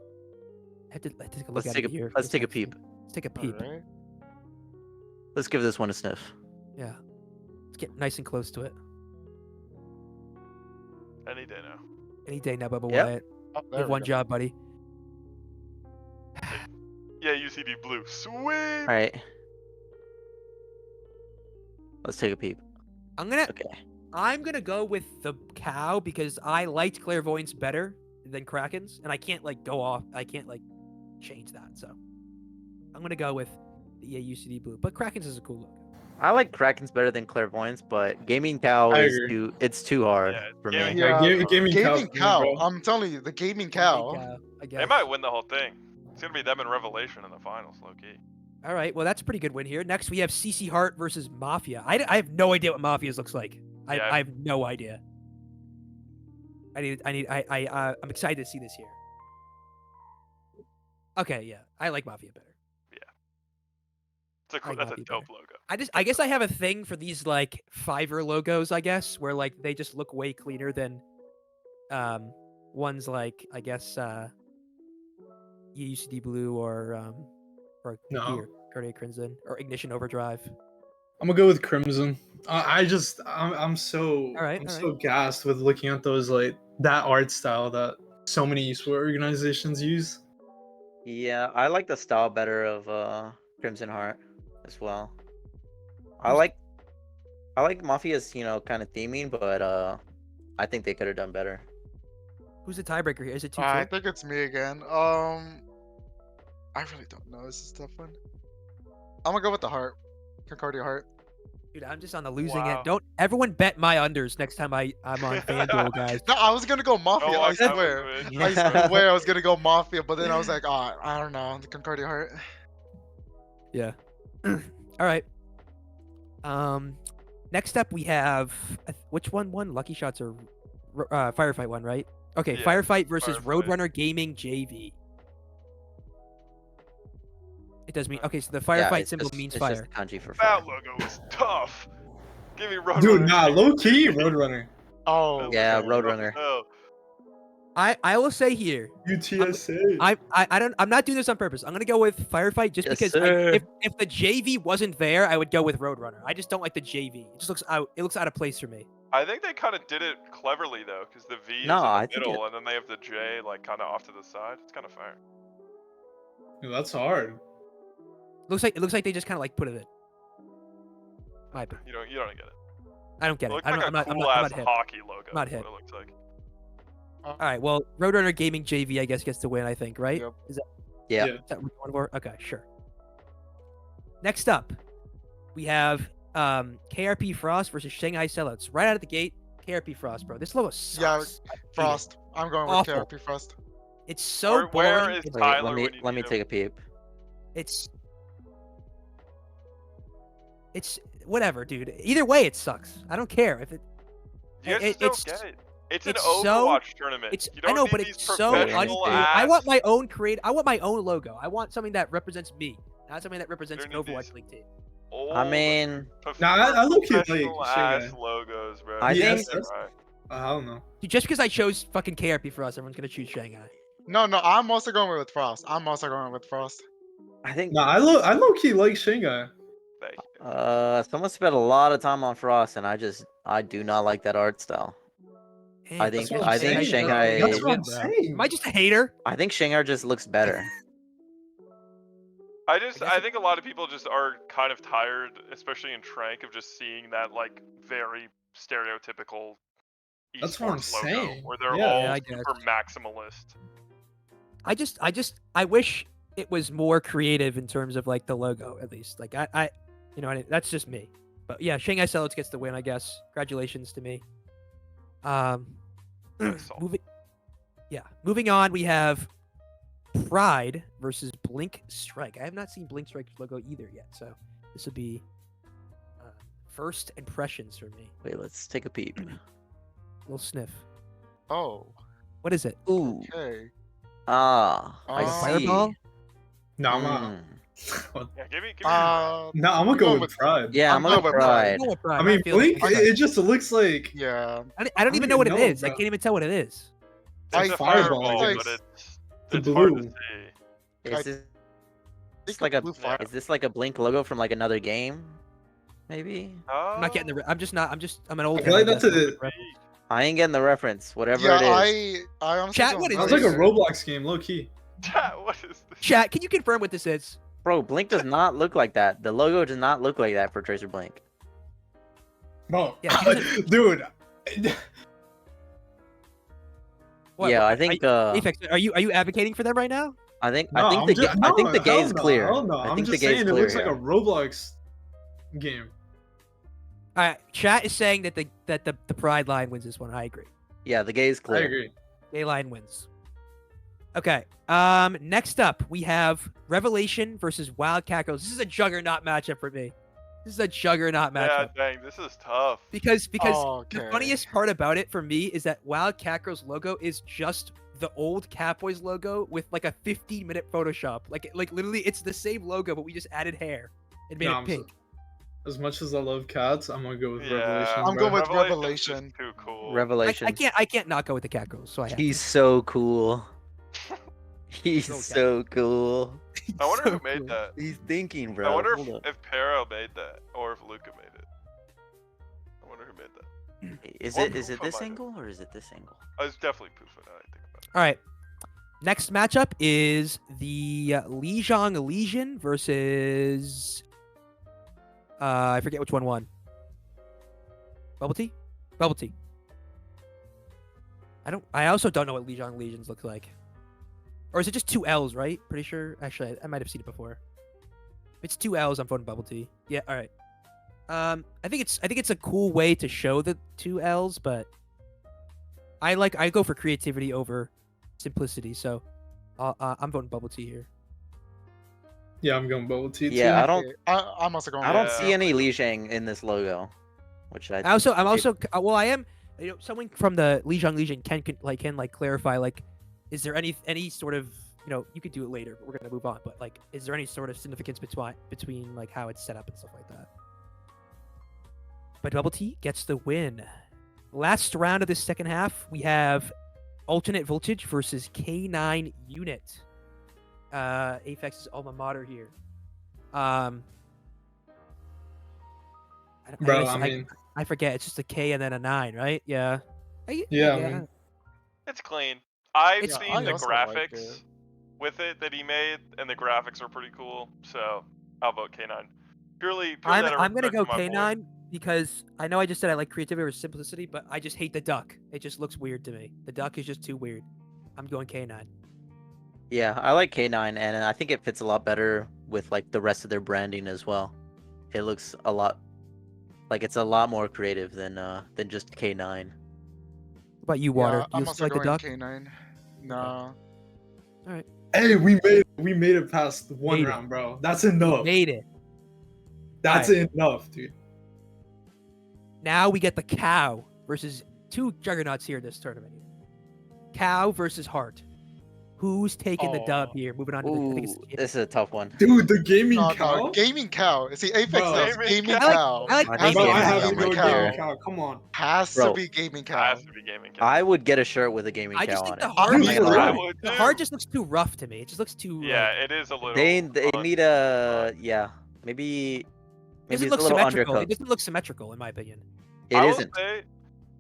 I have to take a look Let's at take it here. let's for take a next peep. thing. Let's take a peep. Alright. Let's give this one a sniff. Yeah. Let's get nice and close to it. Any day now. Any day now, Bubba Yep. Wyatt. Oh, You there have we one go. job, buddy. Yeah, UCD blue. Sweet. All right. Let's take a peep. I'm gonna Okay. go with the cow because I liked Clairvoyance better than Krakens, and I can't go off. I can't change that. So I'm gonna go with the EAUCD blue. But Krakens is a cool logo. I like Krakens better than Clairvoyance, but Gaming Cow I is agree. too hard Yeah, for Gaming me. Yeah, gaming Gaming cow. bro. I'm telling you, the gaming Big cow. I guess. They might win the whole thing. It's gonna be them in Revelation in the finals, low key. All right. Well, that's a pretty good win here. Next, we have CC Hart versus Mafia. I have no idea what Mafia's looks like. Yeah. I have no idea. I'm excited to see this here. Okay, yeah, I like Mafia better. It's a I like that's a Mafia dope better. logo. I guess I have a thing for these Fiverr logos. I guess where they just look way cleaner than ones I guess UCD Blue or No. here Cardiac Crimson or Ignition Overdrive. I'm gonna go with Crimson. I'm so Alright, I'm alright. so gassed with looking at those that art style that so many esport organizations use. Yeah, I like the style better of Crimson Heart as well. I like Mafia's, kind of theming, but I think they could have done better. Who's the tiebreaker here? Is it 2-2? I think it's me again. I really don't know. This is a tough one. I'm gonna go with the heart. Concordia heart. Dude, I'm just on the losing Wow. end. Don't everyone bet my unders next time I'm on FanDuel, guys. No, I was gonna go Mafia. Oh, I I swear. would. I swear I was gonna go Mafia, but then I was like, oh, I don't know. The Concordia Heart. Yeah. All right. Next up we have which one won? Lucky Shots or Firefight one, right? Okay, Yeah, Firefight versus Firefight. Roadrunner Gaming JV. It does mean okay. So the Yeah, Firefight it's symbol just, means it's fire. just kanji for fire. That logo was tough. Give me Roadrunner. Dude, nah, low key Roadrunner. Oh. Yeah, okay. Roadrunner. Oh, I will say here, UTSA. I'm not doing this on purpose. I'm gonna go with Firefight just Yes, because sir. if the JV wasn't there, I would go with Roadrunner. I just don't like the JV. It just looks out. It looks out of place for me. I think they kind of did it cleverly though, because the V No, is in I the think middle, and then they have the J like kind of off to the side. It's kind of fire. Dude, that's hard. It looks like they just kind of like put it in. My opinion. You don't get it. I don't get It it. looks I don't, like I'm a not. cool I'm not, I'm ass not hip. hockey logo. Not is hip. What it looks like. All right. Well, Roadrunner Gaming JV, I guess, gets the win. I think, right? Yep. Is that, Yeah. Yeah. is that what we're going for? Okay, sure. Next up, we have KRP Frost versus Shanghai Sellouts. Right out of the gate, KRP Frost, bro. This logo sucks. Yeah, I hate it. Frost. I'm going with Awful. KRP Frost. It's so Where boring. is It's, Wait, Tyler let me when you let me need take him? a peep. it's whatever, dude. Either way, it sucks. I don't care if it. You guys it- just don't get it. It's an it's so- Overwatch tournament. It's You I don't know, need but these it's so professional uncool. ass. I want my own I want my own logo. I want something that represents me, not something that represents an There need Overwatch these- League team. I old mean, Nah, I look at, like, professional ass Shinga. logos, bro. I You think- guys are right. I don't know. Dude, just because I chose fucking KRP for us, everyone's gonna choose Shanghai. No, I'm also going with Frost. I'm also going with Frost. I think Nah, I low key like Shinga. Thank you. someone spent a lot of time on Frost, and I do not like that art style. Damn, I think- that's I think Shanghai- That's what I'm Bro. saying. Am I just a hater? I think Shanghai just looks better. I guess think a lot of people just are kind of tired, especially in Trank, of just seeing that like very stereotypical That's what I'm esports logo, saying. where they're Yeah. all Yeah, I guess. super maximalist. I wish it was more creative in terms of like the logo, at least. Like that's just me. But yeah, Shanghai Sellouts gets the win, I guess. Congratulations to me. Excellent. Moving on, we have Pride versus Blink Strike. I have not seen Blink Strike's logo either yet, so this would be first impressions for me. Wait, let's take a peep. Little sniff. Oh, What is it? Ooh, okay. I Oh. see. Fireball? Nah, I'm Mm. Yeah, give me. Uh, Nah, I'm gonna go with Pride. Yeah, I'm I'm gonna going with Pride. Go with Pride. I mean, feel like Blink. Pride. It just looks like yeah. I don't even know what it know, is. I bro. can't even tell what it is. It's I- a Fireball, fireball, I- but the it's hard to blue. see. Is I this think like a a blue fire. is this like a Blink logo from like another game? Maybe. I'm not getting the. I'm an old. I feel like head, that's a- I ain't getting the reference. Whatever Yeah, it is. I honestly Chat, don't what is know sounds like a either. Roblox game, low key. Chat, what is this? Chat, can you confirm what this is? Bro, Blink does not look like that. The logo does not look like that for Tracer Blink. Bro, Yeah, dude. What, Yeah, what- I think Apex, are you advocating for them right now? I think No, the gay is clear. Hell no. I I'm think the just gay is saying it clear looks like here. a Roblox game. All right, chat is saying that the Pride line wins this one. I agree. Yeah, the gay is I clear. agree. Gay line wins. Okay. Next up we have Revelation versus Wildcat Girls. This is a juggernaut matchup for me. This is a juggernaut Yeah, matchup dang, this is tough. because Okay. the funniest part about it for me is that Wildcat Girls logo is just the old Catboys logo with like a 15-minute Photoshop. Like literally, it's the same logo, but we just added hair and made No, it I'm pink. As much as I love cats, I'm gonna go with Yeah, Revelation. I'm bro. going with Revelation's Revelation. just Too cool. Revelation. I can't not go with the Cat Girls. So I have. He's so cool. He's Okay. so cool. I wonder So who made cool. that. He's thinking, bro. I wonder Hold up. if Pero made that or if Luca made it. I wonder who made that. Is or it Pufa this might have. angle or is it this angle? It's definitely Pufa now I think about it. All right. Next matchup is the Lijiang Legion versus I forget which one won. Bubble tea? Bubble tea. I also don't know what Lijiang Legions look like. Or is it just two L's, right? Pretty sure. Actually, I might have seen it before. If it's two L's, I'm voting bubble tea. Yeah, all right. I think it's a cool way to show the two L's, but I go for creativity over simplicity. So, I'm voting bubble tea here. Yeah, I'm going bubble tea Yeah, too. I'm also going. I don't with see any Li Shang in this logo, which I I'm also well, I am. You know, someone from the Legion can clarify is there any sort of you could do it later, but we're gonna move on. But is there any sort of significance between like how it's set up and stuff like that? But Bubble Tea gets the win. Last round of this second half, we have Alternate Voltage versus K9 Unit. Apex's alma mater here. Bro, I mean, I forget. It's just a K and then a 9, right? Yeah. yeah, I mean, It's clean. I've It's seen I the also like graphics it. with it that he made, and the graphics are pretty cool. So I'll vote K9. Purely I'm out of I'm gonna respect go for my boy. K9 because I know I just said I like creativity or simplicity, but I just hate the duck. It just looks weird to me. The duck is just too weird. I'm going K9. Yeah, I like K9, and I think it fits a lot better with like the rest of their branding as well. It looks a lot like it's a lot more creative than just K9. What about you, Water? Yeah, Do you I'm also like the going duck? K9. No. hey, we made it past one Made it. round, bro. That's enough. Made it. That's Alright. enough, dude. Now we get the cow versus two juggernauts here in this tournament. Cow versus Heart. Who's taking the dub Oh. here? Moving on to the. I think Ooh, it's this is a tough one. Dude, the gaming No, cow. Gaming Cow. See, Apex Bro. loves Gaming Gaming Cow. Cow. I like I Has think Bro, to I be gaming have to cow Gaming go right Cow. there. gaming cow. Come on. Has to Bro, be Gaming Has Cow. to be gaming cow. I would get a shirt with a gaming I cow just on think it. the heart. Dude, I for mean, real? I would The too. heart just looks too rough to me. It just looks too. Yeah, it is a little. They need a yeah, maybe Doesn't it's look a little symmetrical. It undercooked. doesn't look symmetrical in my opinion. It I will isn't. say,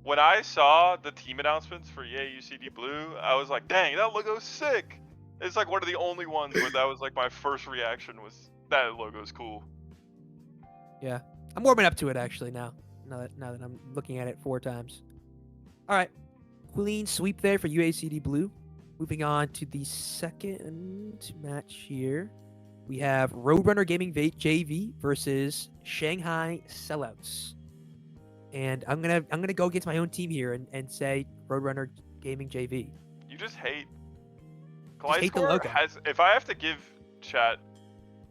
when I saw the team announcements for EA UCD Blue, I was like, dang, that logo's sick. It's like one of the only ones where that was like my first reaction was that logo's cool. Yeah, I'm warming up to it actually now. Now that I'm looking at it 4 times. All right, clean sweep there for UACD Blue. Moving on to the second match here, we have Roadrunner Gaming JV versus Shanghai Sellouts. And I'm gonna go against my own team here and say Roadrunner Gaming JV. You just hate. Just hate the Gliscor logo. has. If I have to give chat,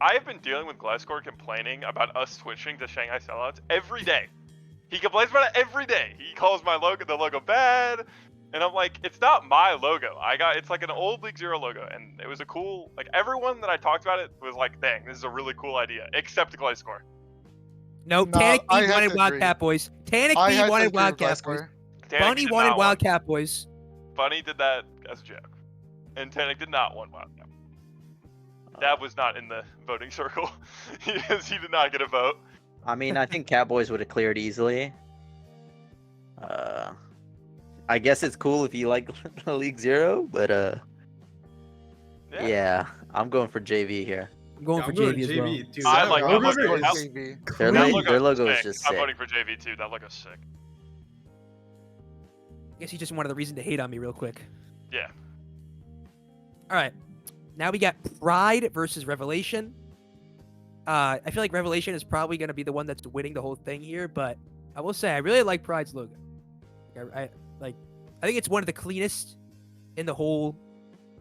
I have been dealing with Gliscor complaining about us switching to Shanghai Sellouts every day. He complains about it every day. He calls the logo bad, and I'm like, it's not my logo. It's like an old League Zero logo, and it was a cool. Like everyone that I talked about it was like, dang, this is a really cool idea, except Gliscor. Nope, No, Tannic I B had wanted to agree. Wildcat Boys. Tannic I B had to wanted agree with Wildcat Boys. Gliscor. Tannic Bunny did wanted not want- Wildcat Boys. Bunny did that as a joke, and Tannic did not want Wildcat. That was not in the voting circle. he did not get a vote. I mean, I think Catboys would have cleared easily. I guess it's cool if you like League Zero, but yeah, I'm going for JV here. I'm going Yeah, for I'm going JV as well. JV, dude. I that like that logo logo. is That- JV. Their, That clean. logo's their logo is sick. just I'm sick. voting for JV too. That logo's sick. I guess he just wanted a reason to hate on me real quick. Yeah. All right. Now we got Pride versus Revelation. I feel like Revelation is probably going to be the one that's winning the whole thing here, but I will say I really like Pride's logo. I think it's one of the cleanest in the whole,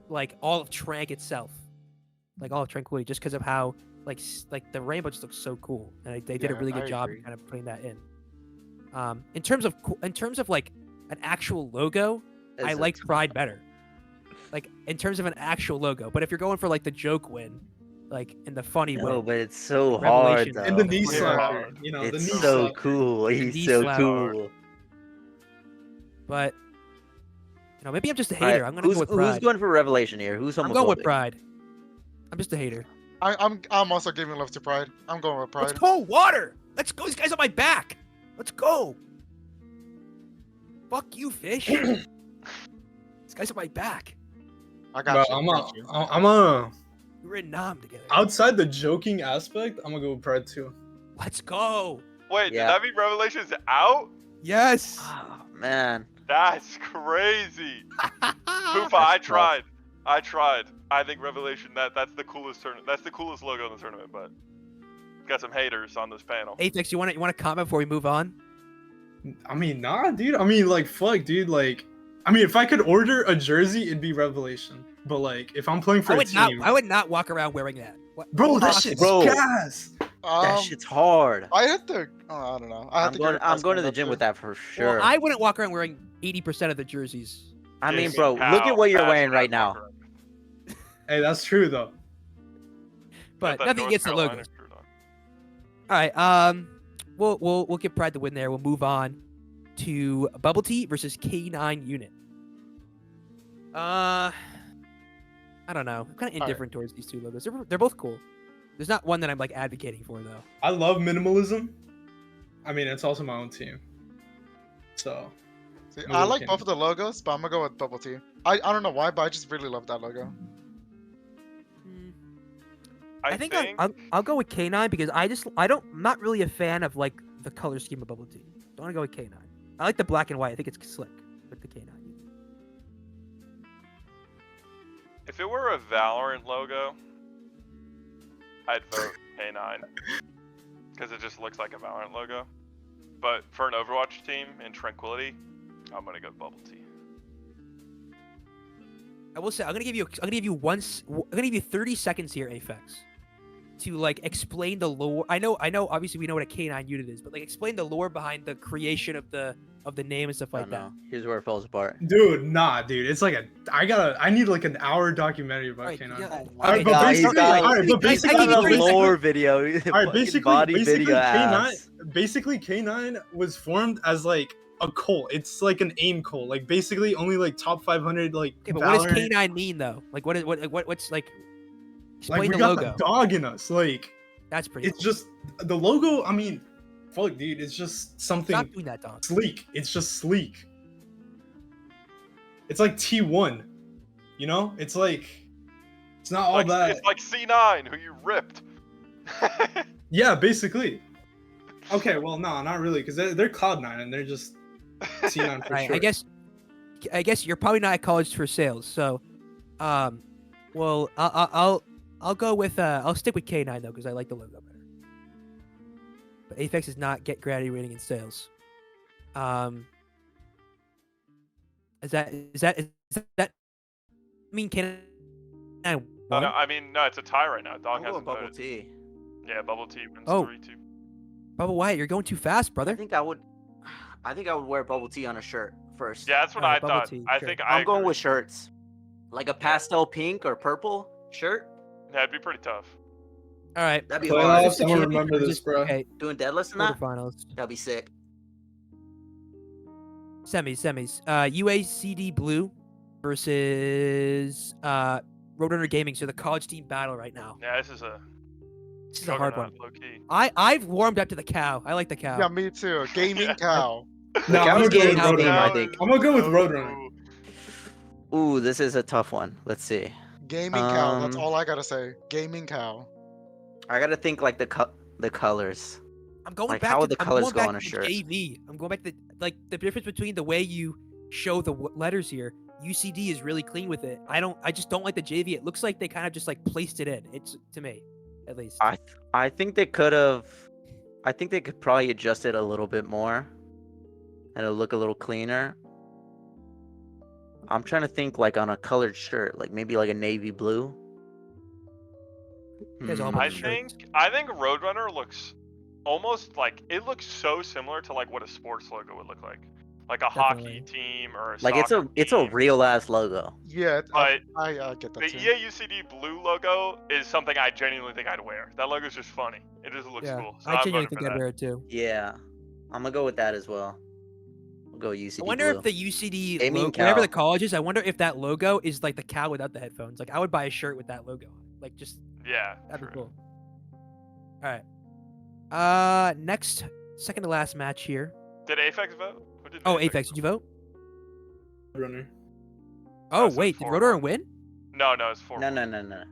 like all of Trank itself, like all of Tranquility, just because of how like the rainbow just looks so cool, and they did a Yeah, really good I job agree. kind of putting that in. In terms of like an actual logo, I Is it- like Pride better. Like in terms of an actual logo, but if you're going for like the joke win, like in the funny No, win, but it's so Like hard Revelation. though. And the knee Yeah. slapper, you know, the It's knee so slapper. cool. knee He's so slapper. cool. but maybe I'm just a hater. Alright, I'm gonna go with who's Pride. going for Revelation here? Who's I'm going with homophobic? Pride. I'm just a hater. I'm also giving love to Pride. I'm going with Let's Pride. go, Water. Let's go. These guys on my back. Let's go. Fuck you, Fish. These guys on my back. I Bro, got you. I'm Got you. a We were in Nam together. outside the joking aspect. I'm gonna go with Pride too. Let's go. Wait, Yeah. did that mean Revelation's out? Yes. Oh, man. That's crazy. Hoopa, That's I tough. tried. I tried. I think Revelation that's the coolest tournament. That's the coolest logo in the tournament. But got some haters on this panel. Apex, you want to comment before we move on? I mean, nah, dude. I mean, like, fuck, dude. Like, I mean, if I could order a jersey, it'd be Revelation. But like, if I'm playing for I a would not. team, I would not walk around wearing that. What, bro, what that the shit's Bro. gas. That shit's hard. I have to. Oh, I don't know. I have I'm going to the that gym too. with that for Well, sure. I wouldn't walk around wearing 80% of the jerseys. I mean, Jason bro, look Powell, at what you're that's wearing what right I'd now. walk around. Hey, that's true though. But Got that nothing North against the Carolina logos. shirt on. All right. We'll give Pride the win there. We'll move on to Bubble Tea versus K9 Unit. I don't know. I'm kind of indifferent towards these two logos. They're both cool. There's not one that I'm like advocating for though. I love minimalism. I mean, it's also my own team. So, See, No, I you like can't. both of the logos, but I'm gonna go with Bubble Tea. I don't know why, but I just really love that logo. I think I'll go with K9 because I'm not really a fan of like the color scheme of Bubble Tea. So I want to go with K9. I like the black and white. I think it's slick with the K9. If it were a Valorant logo, I'd vote K9 because it just looks like a Valorant logo. But for an Overwatch team in Tranquility, I'm gonna go Bubble Tea. I will say I'm gonna give you 30 seconds here, Aphex, to like explain the lore. I know. Obviously, we know what a K9 unit is, but like explain the lore behind the creation of the name and stuff I like don't that. know. Here's where it falls apart. dude, nah, dude. It's like I need like an hour documentary about Alright, K9. yeah, Oh okay, but guys, basically- alright, alright, but guys, basically- I give you a 30 seconds. lore video. All right, Fucking basically, body basically video K9, ass. basically K9 was formed as like a cult. It's like an aim cult. Like basically only like top 500 like. Okay, but what does Valorant- K9 mean though? Like what's like? Like Explain we the got logo. the dog in us. Like That's pretty. it's Cool. just the logo. I mean, fuck, dude. It's just something Stop doing that, dog. sleek. It's just sleek. It's like T1. You know, it's like it's not all that. It's like C9 who you ripped. Yeah, basically. Okay, well, no, not really, because they're Cloud9 and they're just C9 for Right, sure. I guess you're probably not at college for sales, so, well, I'll go with I'll stick with K9 though because I like the logo better. But Aphex is not graduating in sales. Is that mean K9 Oh, won? no, I mean, no, it's a tie right now. Dog I'm going hasn't bubble voted. tea. Yeah, Bubble Tea wins Oh. 3-2. Bubba Wyatt, you're going too fast, I brother. think I would wear bubble tea on a shirt first. Yeah, that's what Alright, I Bubble thought. Tea, I sure. think I I'm going agree. with shirts. Like a pastel pink or purple shirt. Yeah, it'd be pretty tough. All right. That'd be Playoffs, hard. Who's the I don't champion? remember this, bro. Okay, Doing deadlifts in that? quarterfinals. That'd be sick. Semis. UACD Blue versus Roadrunner Gaming. So the college team battle right now. Yeah, this is a hard one. Low key. I've warmed up to the cow. I like the cow. Yeah, me too. Gaming Yeah. cow. No, I'm Cowboys gonna go getting with out game, I Roadrunner. think. I'm gonna go with Ooh. Roadrunner. Ooh, this is a tough one. Let's see. Gaming cow. That's Um, all I gotta say. Gaming cow. I gotta think like the colors. I'm going Like, back how to would the I'm colors going go back on a to the shirt? JV. I'm going back to the difference between the way you show the letters here. UCD is really clean with it. I just don't like the JV. It looks like they kind of just like placed it in. It's to me, at least. I think they could have. I think they could probably adjust it a little bit more, and it'll look a little cleaner. I'm trying to think like on a colored shirt, like maybe like a navy blue. There's all Hmm. my I shirts. think Roadrunner looks almost like it looks so similar to like what a sports logo would look like a Definitely. hockey team or a Like it's soccer a team. real ass logo. Yeah, But I get The that too. EA UCD blue logo is something I genuinely think I'd wear. That logo's just funny. It just looks Yeah, cool. So I I'm genuinely voting think for I'd that. wear it too. Yeah, I'm gonna go with that as well. We'll go UCD I wonder blue. if the UCD Gaming whatever the cow. college is, I wonder if that logo is like the cow without the headphones. Like I would buy a shirt with that logo on. Like just Yeah. that'd be true. cool. All right. Next, second to last match here. Did Aphex vote? Who did Oh, Aphex, did you vote? Roadrunner. Oh, said wait, did 4-1. Rotor win? No, it's 4. No.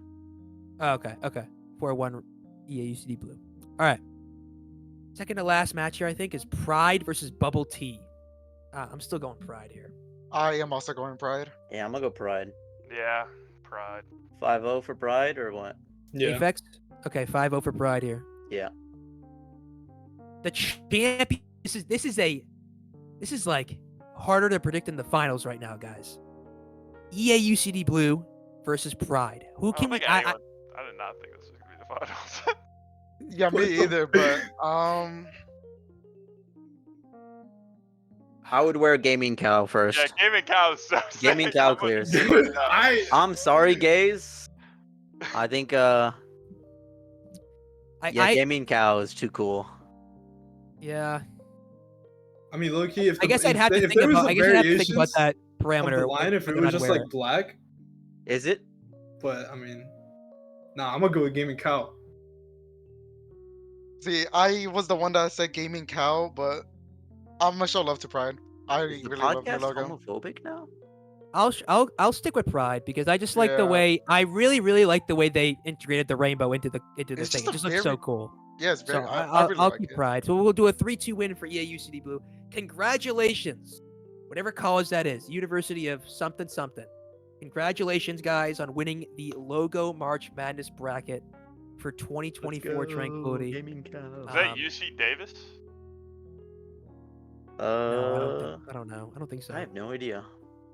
Oh, okay. 4-1 EA UCD Blue. All right. Second to last match here, I think, is Pride versus Bubble Tea. I'm still going Pride here. I am also going Pride. Yeah, I'm gonna go Pride. Yeah, Pride. 5-0 for Pride or what? Yeah. Aphex? Okay, 5-0 for Pride here. Yeah. the champion. This is like harder to predict in the finals right now, guys. EA UCD Blue versus Pride. Who I can don't we? think anyone. I did not think this was gonna be the finals. Yeah, What me the either. But I would wear gaming cow first. Yeah, Gaming Cow is so sick. Gaming Cow I'm gonna clears. say right now. I'm sorry, gays. I think gaming cow is too cool. Yeah. I mean, low key, if I guess I'd have to if think there was about. a I guess I'd have to think about variations that of parameter. the line, if it whether was I'd just wear like it. black, Is it? but I mean, nah, I'm gonna go with gaming cow. see, I was the one that said gaming cow, but I'm gonna show love to Pride. I Is the really love their podcast logo. homophobic now? I'll stick with Pride because I just like the Yeah. way I really like the way they integrated the rainbow into the It's thing. just It a just looks so very- cool. Yeah, it's very. So I really I'll like keep it. Pride. So we'll do a 3-2 win for EA UCD Blue. Congratulations, whatever college that is, University of something something. Congratulations, guys, on winning the Logo March Madness bracket for 2024 Tranquility. Gaming cow. Is that UC Davis? No, I don't know. I don't think so. I have no idea.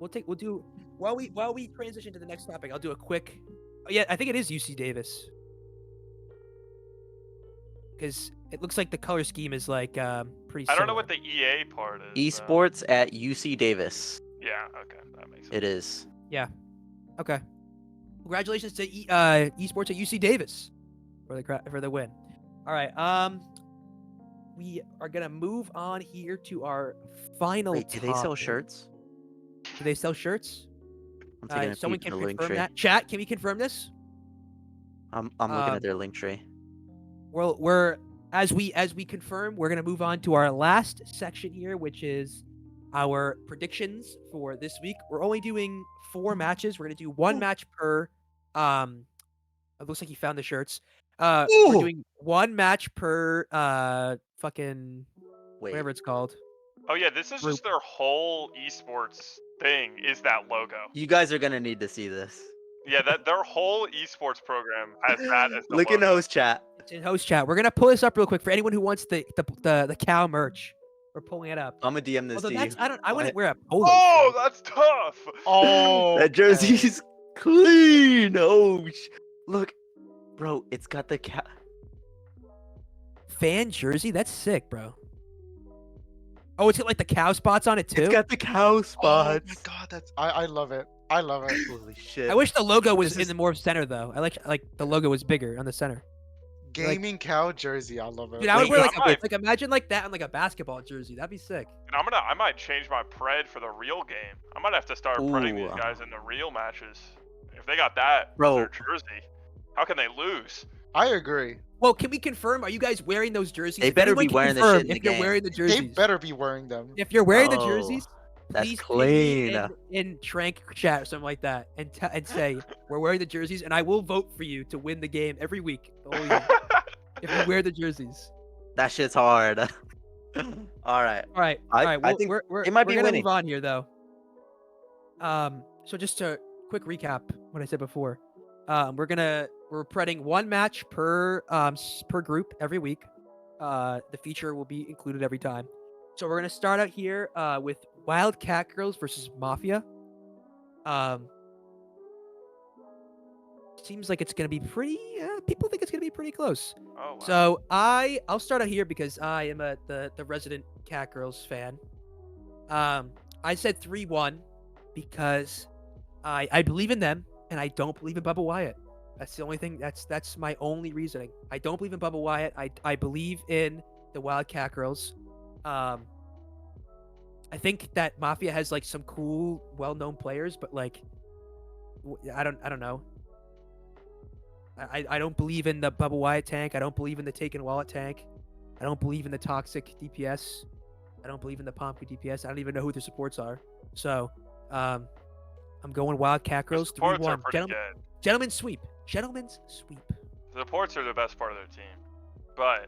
We'll do while we transition to the next topic. I'll do a quick. Oh, yeah, I think it is UC Davis because it looks like the color scheme is like pretty. I don't know similar. what the EA part is. though. Esports at UC Davis. Yeah. Okay, that makes sense. It is. Okay. Congratulations to esports at UC Davis for the win. All right. We are gonna move on here to our final. Wait, do they sell topic. shirts? Do they sell shirts? I'm taking a Someone peek in can the link confirm tree. that. Chat, can we confirm this? I'm looking Um, at their link tree. Well, as we confirm, we're gonna move on to our last section here, which is our predictions for this week. We're only doing 4 matches. We're gonna do 1 match per. It looks like you found the shirts. We're Ooh. doing 1 match per fucking Wait. whatever it's called. Oh yeah, this is just their whole esports thing. Is that logo? You guys are gonna need to see this. Yeah, that their whole esports program has that as the Look in logo. host chat. It's in host chat. We're gonna pull this up real quick for anyone who wants the cow merch. We're pulling it up. I'm gonna DM this Although to that's you. I wouldn't wear a polo. Oh, shirt. that's tough. Oh, That jersey's clean. Oh, look, bro, it's got the cat. Fan jersey. That's sick, bro. Oh, it's got like the cow spots on it too. It's got the cow Oh my spots. god, that's I love it. I love it. Holy shit. I wish the logo was This in is- the more center though. I like the logo was bigger on the center. Gaming cow jersey. I love it. Dude, I would Wait, wear I might- like imagine like that on like a basketball jersey. That'd be sick. And I might change my pred for the real game. I might have to start putting these Ooh. guys in the real matches. If they got that Bro. as their jersey, how can they lose? I agree. Well, can we confirm? Are you guys wearing those jerseys? They If better anyone be can wearing this confirm shit in the if you're game. wearing the They jerseys. better be wearing them. If you're wearing the Oh, jerseys, That's please clean. ping me in Trank chat or something like that, and say we're wearing the jerseys, and I will vote for you to win the game every week, the whole year, if you wear the jerseys. That shit's hard. All right. All right, I- all right. I Well, think we're they might be gonna winning. move on here though. So just to quick recap what I said before, we're predding 1 match per per group every week. The feature will be included every time. So we're gonna start out here with Wildcat Girls versus Mafia. Seems like it's gonna be pretty. People think it's gonna be pretty close. Oh, wow. So I'll start out here because I am the resident Cat Girls fan. I said 3-1 because I believe in them and I don't believe in Bubba Wyatt. That's the only thing. That's my only reasoning. I don't believe in Bubba Wyatt. I believe in the Wildcat Girls. I think that Mafia has like some cool, well-known players, but like, I don't know. I don't believe in the Bubba Wyatt tank. I don't believe in the Taken Wallet tank. I don't believe in the Toxic DPS. I don't believe in the Pompu DPS. I don't even know who their supports are. So, I'm going Wildcat The Girls supports are 3-1. pretty good. Gentlemen's sweep. Gentlemen's sweep. The supports are the best part of their team. But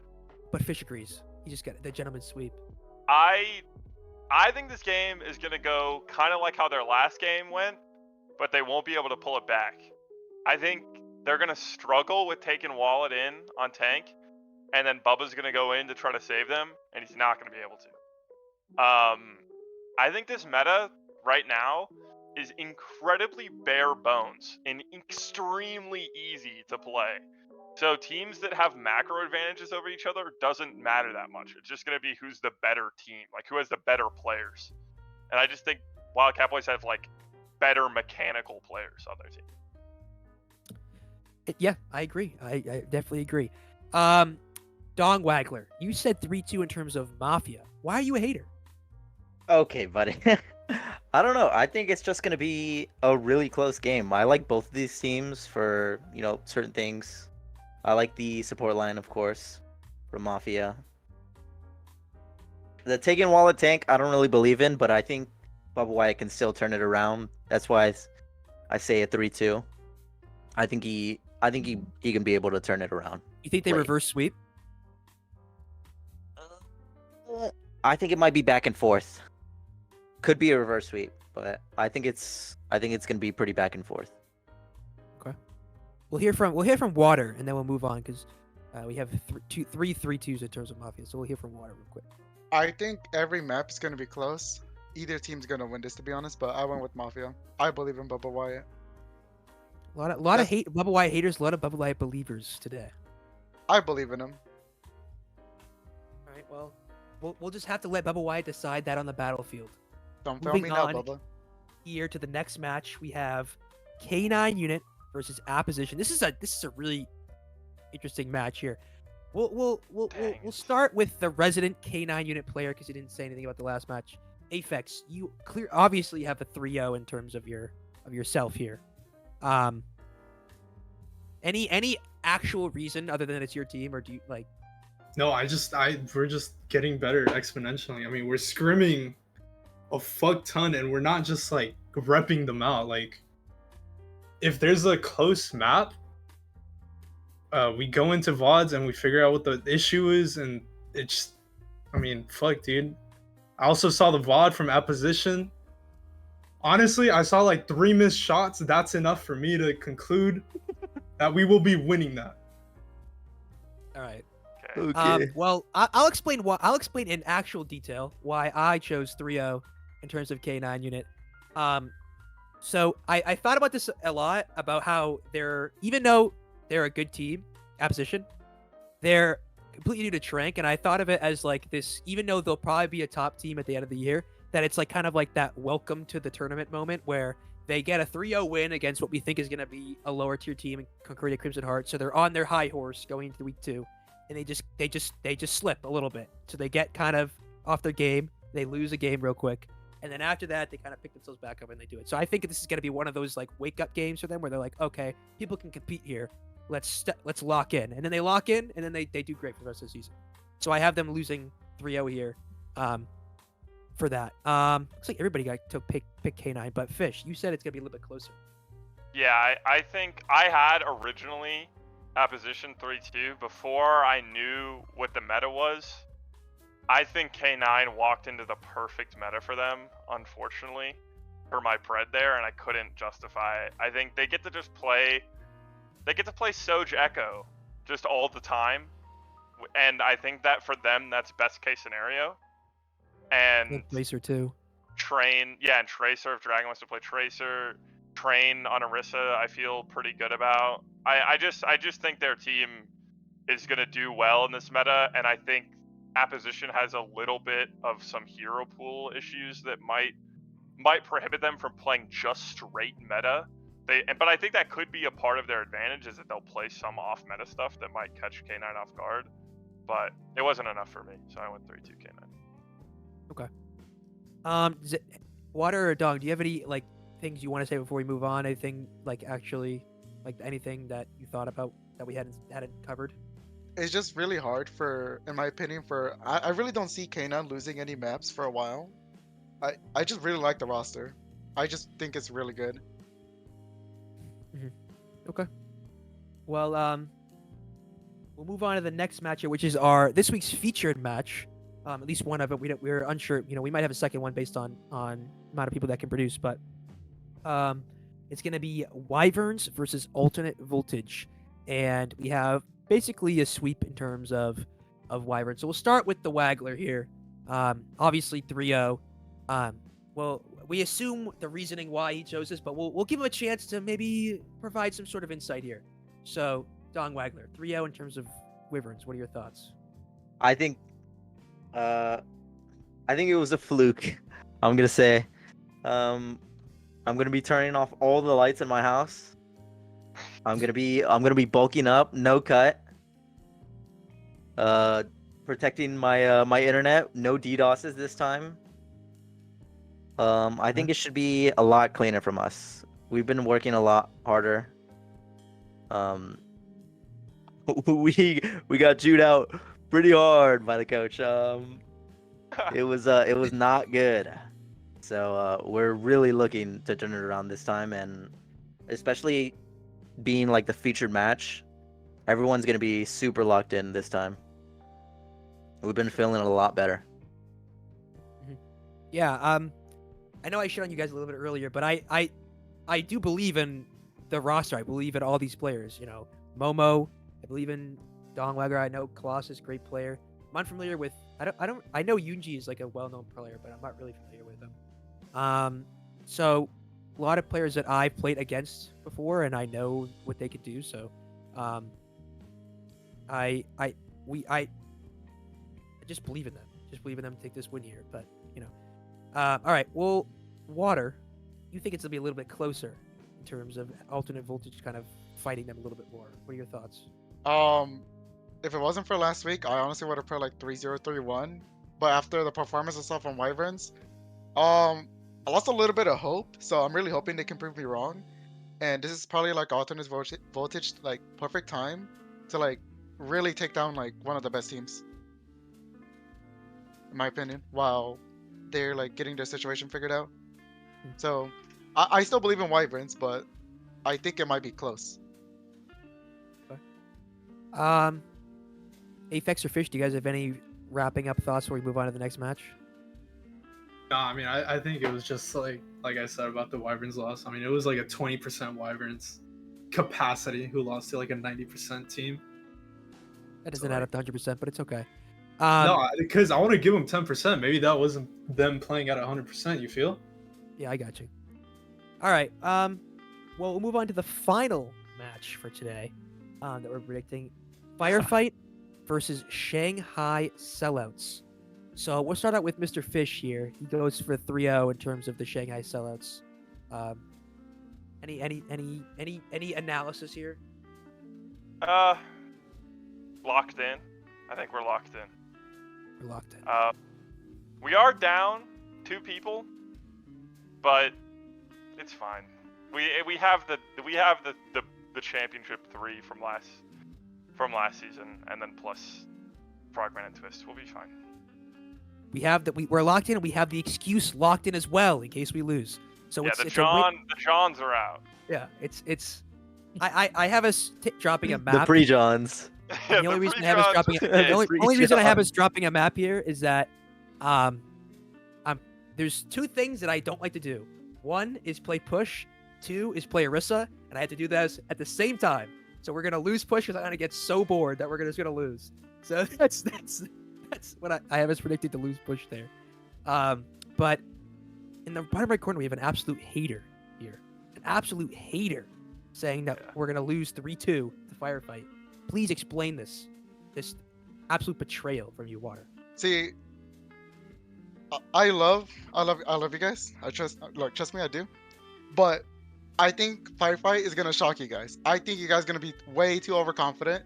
But Fish agrees. He just got the gentleman's sweep. I think this game is gonna go kind of like how their last game went, but they won't be able to pull it back. I think they're gonna struggle with taking Wallet in on tank, and then Bubba's gonna go in to try to save them, and he's not gonna be able to. I think this meta right now is incredibly bare bones and extremely easy to play. So teams that have macro advantages over each other doesn't matter that much. It's just gonna be who's the better team, like who has the better players. And I just think Wildcat Boys have like better mechanical players on their team. Yeah, I agree. I definitely agree. Dong Wagler, you said 3-2 in terms of Mafia. Why are you a hater? Okay, buddy. I don't know. I think it's just gonna be a really close game. I like both of these teams for, certain things. I like the support line, of course, from Mafia. The Taken Wallet tank, I don't really believe in, but I think Bubba Wyatt can still turn it around. That's why I say a 3-2. I think he can be able to turn it around. You think they Wait. reverse sweep? I think it might be back and forth. Could be a reverse sweep, but I think it's gonna be pretty back and forth. We'll hear from Water, and then we'll move on because we have three 3-2s in terms of Mafia. So we'll hear from Water real quick. I think every map is going to be close. Either team's going to win this, to be honest, but I went with Mafia. I believe in Bubba Wyatt. A lot of hate Bubba Wyatt haters, a lot of Bubba Wyatt believers today. I believe in him. All right, well, we'll just have to let Bubba Wyatt decide that on the battlefield. Don't throw Moving me now, on. Bubba. Here to the next match, we have K9 Unit versus Apposition. This is a really interesting match here. We'll start with the resident K9 Unit player because he didn't say anything about the last match. Aphex, you obviously have a 3-0 in terms of yourself here. Any actual reason other than it's your team, or do you like? No, we're just getting better exponentially. I mean, we're scrimming a fuck ton, and we're not just like repping them out. Like, if there's a close map, we go into VODs and we figure out what the issue is, and it's, I mean, fuck, dude. I also saw the VOD from Apposition. Honestly, I saw like 3 missed shots. That's enough for me to conclude that we will be winning that. All right. Okay. Well, I'll explain in actual detail why I chose 3-0 in terms of K9 Unit. So I thought about this a lot, about how even though they're a good team, Apposition, they're completely new to Trank, and I thought of it as like this, even though they'll probably be a top team at the end of the year, that it's like kind of like that welcome to the tournament moment where they get a 3-0 win against what we think is going to be a lower tier team in Concordia Crimson Heart. So they're on their high horse going into week 2, and they just slip a little bit. So they get kind of off their game, they lose a game real quick, and then after that they kind of pick themselves back up and they do it. So I think this is going to be one of those like wake up games for them where they're like, okay, people can compete here. Let's lock in, and then they lock in, and then they do great for the rest of the season. So I have them losing 3-0 here. For that. Looks like everybody got to pick K9, but Fish, you said it's gonna be a little bit closer. Yeah, I think I had originally Apposition 3-2 before I knew what the meta was. I think K9 walked into the perfect meta for them, unfortunately, for my pred there, and I couldn't justify it. I think they get to play Soj Echo just all the time, and I think that for them that's best case scenario. And Tracer too. Train, yeah, and Tracer, if Dragon wants to play Tracer, Train on Orisa, I feel pretty good about. I just think their team is gonna do well in this meta, and I think Apposition has a little bit of some hero pool issues that might prohibit them from playing just straight meta. But I think that could be a part of their advantage, is that they'll play some off meta stuff that might catch K9 off guard. But it wasn't enough for me, so I went 3-2 K9. Okay. Water or Dog, do you have any like things you want to say before we move on? Anything like actually, like anything that you thought about that we hadn't covered? It's just really hard in my opinion, I really don't see K9 losing any maps for a while. I just really like the roster. I just think it's really good. Okay. Well, we'll move on to the next match here, which is this week's featured match. At least one of it. We're unsure. We might have a second one based on amount of people that can produce, but it's gonna be Wyverns versus Alternate Voltage, and we have basically a sweep in terms of Wyvern. So we'll start with the Waggler here. Obviously 3-0. Well, we assume the reasoning why he chose this, but we'll give him a chance to maybe provide some sort of insight here. So, Don Waggler, 3-0 in terms of Wyverns. What are your thoughts? I think it was a fluke. I'm gonna say. I'm gonna be turning off all the lights in my house. I'm gonna be bulking up, no cut. Protecting my internet, no DDoSes this time. I think it should be a lot cleaner from us. We've been working a lot harder. We got chewed out pretty hard by the coach. It was not good. So we're really looking to turn it around this time, and especially being like the featured match, everyone's gonna be super locked in this time. We've been feeling a lot better. Yeah, I know I shit on you guys a little bit earlier, but I do believe in the roster. I believe in all these players. You know, Momo. I believe in Don Wagger. I know Colossus, great player. I'm unfamiliar with. I know Yunji is like a well-known player, but I'm not really familiar with him. So a lot of players that I've played against before, and I know what they could do. So, I just believe in them. Just believe in them to take this win here. But all right. Well, Water, you think it's gonna be a little bit closer in terms of alternate voltage, kind of fighting them a little bit more. What are your thoughts? If it wasn't for last week, I honestly would have put like 3-0, 3-1. But after the performance I saw from Wyverns, I lost a little bit of hope. So I'm really hoping they can prove me wrong. And this is probably like alternate voltage, like perfect time to like really take down like one of the best teams, in my opinion, while they're like getting their situation figured out. So I still believe in Wyverns, but I think it might be close. Aphex or Fish, do you guys have any wrapping up thoughts before we move on to the next match? No, I mean, I think it was just like I said about the Wyverns loss. I mean, it was like a 20% Wyverns capacity who lost to like a 90% team. That doesn't add up to 100%, but it's okay. No, because I want to give them 10%. Maybe that wasn't them playing at 100%. You feel? Yeah, I got you. All right. Well, we'll move on to the final match for today that we're predicting: Firefight versus Shanghai Sellouts. So we'll start out with Mr. Fish here. He goes for 3-0 in terms of the Shanghai Sellouts. Any analysis here? Locked in. I think we're locked in. We're locked in. We are down 2 people, but it's fine. We have the championship 3 from last season, and then plus Frogman and Twist. We'll be fine. We have that. We're locked in, and we have the excuse locked in as well in case we lose. So Yeah, it's the a Johns are out. Yeah, it's. I have us dropping a The map. pre-Johns. And the only reason I have us dropping the only reason I have us dropping a map here is that there's 2 things that I don't like to do. 1 is play push, 2 is play Orisa, and I have to do those at the same time. So we're gonna lose push because I'm gonna get so bored that we're just gonna lose. So that's what I have us predicted to lose push there. But in the bottom right corner we have an absolute hater here, an absolute hater, saying that we're gonna lose 3-2 to Firefight. Please explain this absolute betrayal from you, Water. See, I love you guys. Trust me, I do. But I think Firefight is gonna shock you guys. I think you guys are gonna be way too overconfident,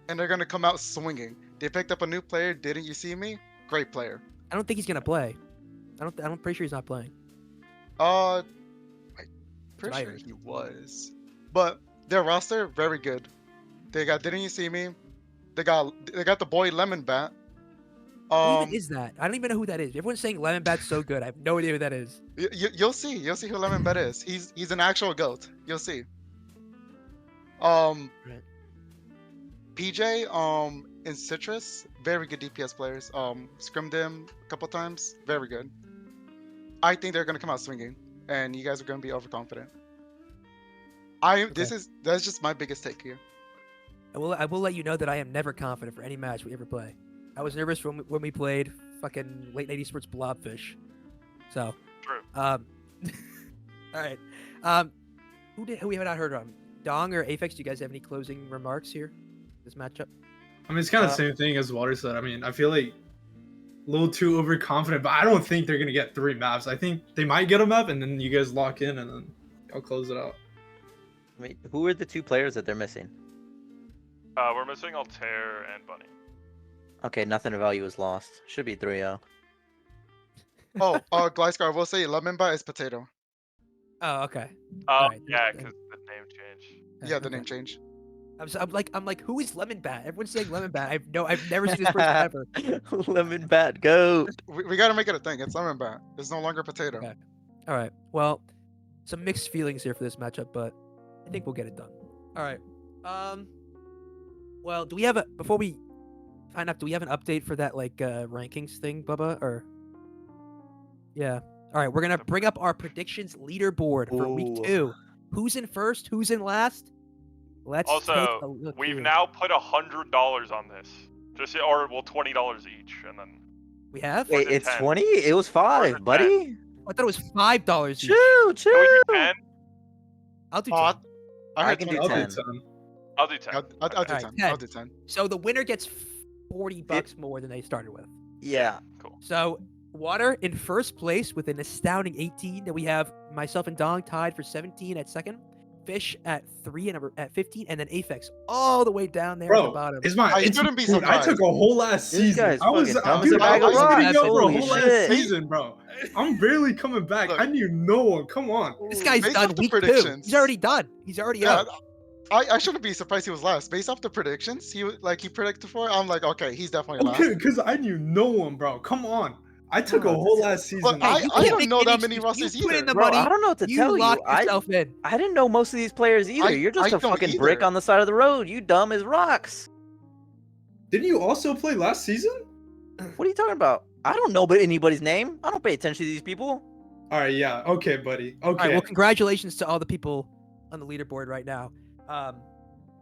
and they're gonna come out swinging. They picked up a new player. Didn't you see me? Great player. I don't think he's gonna play. I'm pretty sure he's not playing. I'm pretty what I sure heard. he was. But their roster very good. They got Didn't You See Me? They got the boy Lemon Bat. Who even is that? I don't even know who that is. Everyone's saying Lemon Bat's so good. I have no idea who that is. You'll see who Lemon Bat is. He's an actual goat. You'll see. Right. PJ in Citrus, very good DPS players. Scrimmed him a couple times, very good. I think they're gonna come out swinging, and you guys are gonna be overconfident. That's just my biggest take here. I will let you know that I am never confident for any match we ever play. I was nervous when we played fucking late 80s sports Blobfish. So, True. all right. Who we have not heard from? Dong or Aphex, do you guys have any closing remarks here? This matchup? I mean, it's kind of the same thing as Water said. I mean, I feel like a little too overconfident, but I don't think they're gonna get 3 maps. I think they might get a map, and then you guys lock in, and then I'll close it out. I mean, who are the 2 players that they're missing? We're missing Altair and Bunny. Okay, nothing of value is lost. Should be 3-0. Oh, Gliscar, I will say lemon bat is potato. Oh, okay. Oh, Alright, yeah, then- because the name changed. Yeah, the okay. name change. I'm like, who is Lemon Bat? Everyone's saying Lemon Bat. I've never seen this person ever. Lemon bat goat. We gotta make it a thing. It's lemon bat. It's no longer potato. Okay. All right. Well, some mixed feelings here for this matchup, but I think we'll get it done. All right. Well, do we have before we find out? Do we have an update for that rankings thing, Bubba? Or yeah. All right. We're gonna bring up our predictions leaderboard for week Ooh. 2. Who's in first? Who's in last? Let's take a Also, look we've here. now put $100 on this. $20 each, and then We have. Wait, it it's 10? 20? It was 5, it buddy. I thought it was $5 each. Choo, can we do choo. 10? I'll do Oh, 10. I I heard can 20. do I'll 10. do 10. I'll do 10. I'll do Alright, 10. 10. I'll do 10. So the winner gets $40 more than they started with. Yeah. Cool. So Water in first place with an astounding 18. Then we have myself and Dong tied for 17 at second. Fish at 3 and at 15, and then Aphex all the way down there at the Bro, bottom. it's my. I It's, shouldn't be dude, I took surprised. a whole last This season. guy's I was, fucking dumb as a dude, bag I of was rocks. sitting up for a Holy whole last shit. season, bro. I'm barely coming back. Look. I knew no one. Come on. This guy's Based done off the week 2. predictions- He's already done. He's already Yeah, out. I shouldn't be surprised he was last. Based off the predictions, he predicted for. I'm like, okay, he's definitely last. Okay, because I knew no one, bro. Come on. I took a Oh, whole that's- last season. But Hey, I you don't can't make know any that many excuse. rosters You put in either. the Bro, money. I don't know what to You tell you. locked yourself in. I didn't know most of these players either. You're just I a don't fucking brick either. on the side of the road. You dumb as rocks. Didn't you also play last season? What are you talking about? I don't know but anybody's name. I don't pay attention to these people. All right, yeah. Okay, buddy. Okay. All right. Well, congratulations to all the people on the leaderboard right now.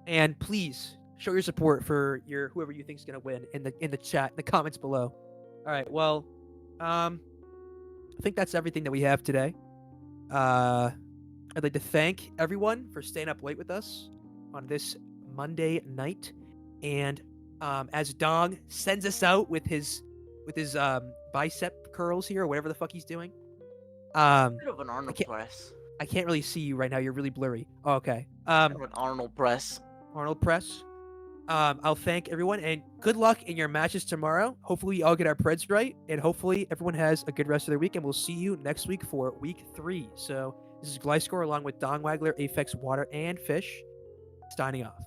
And please show your support for whoever you think is gonna win in the chat, in the comments below. All right. Well, I think that's everything that we have today. I'd like to thank everyone for staying up late with us on this Monday night, and as Dong sends us out with his bicep curls here or whatever the fuck he's doing. Bit of an Arnold can't- press. I can't really see you right now. You're really blurry. Oh, okay. Bit of an Arnold press. Arnold Press. I'll thank everyone and good luck in your matches tomorrow. Hopefully, we all get our Preds right, and hopefully, everyone has a good rest of their week. And we'll see you next week for week 3. So, this is Gliscore along with Dong Wagler, Aphex, Water, and Fish signing off.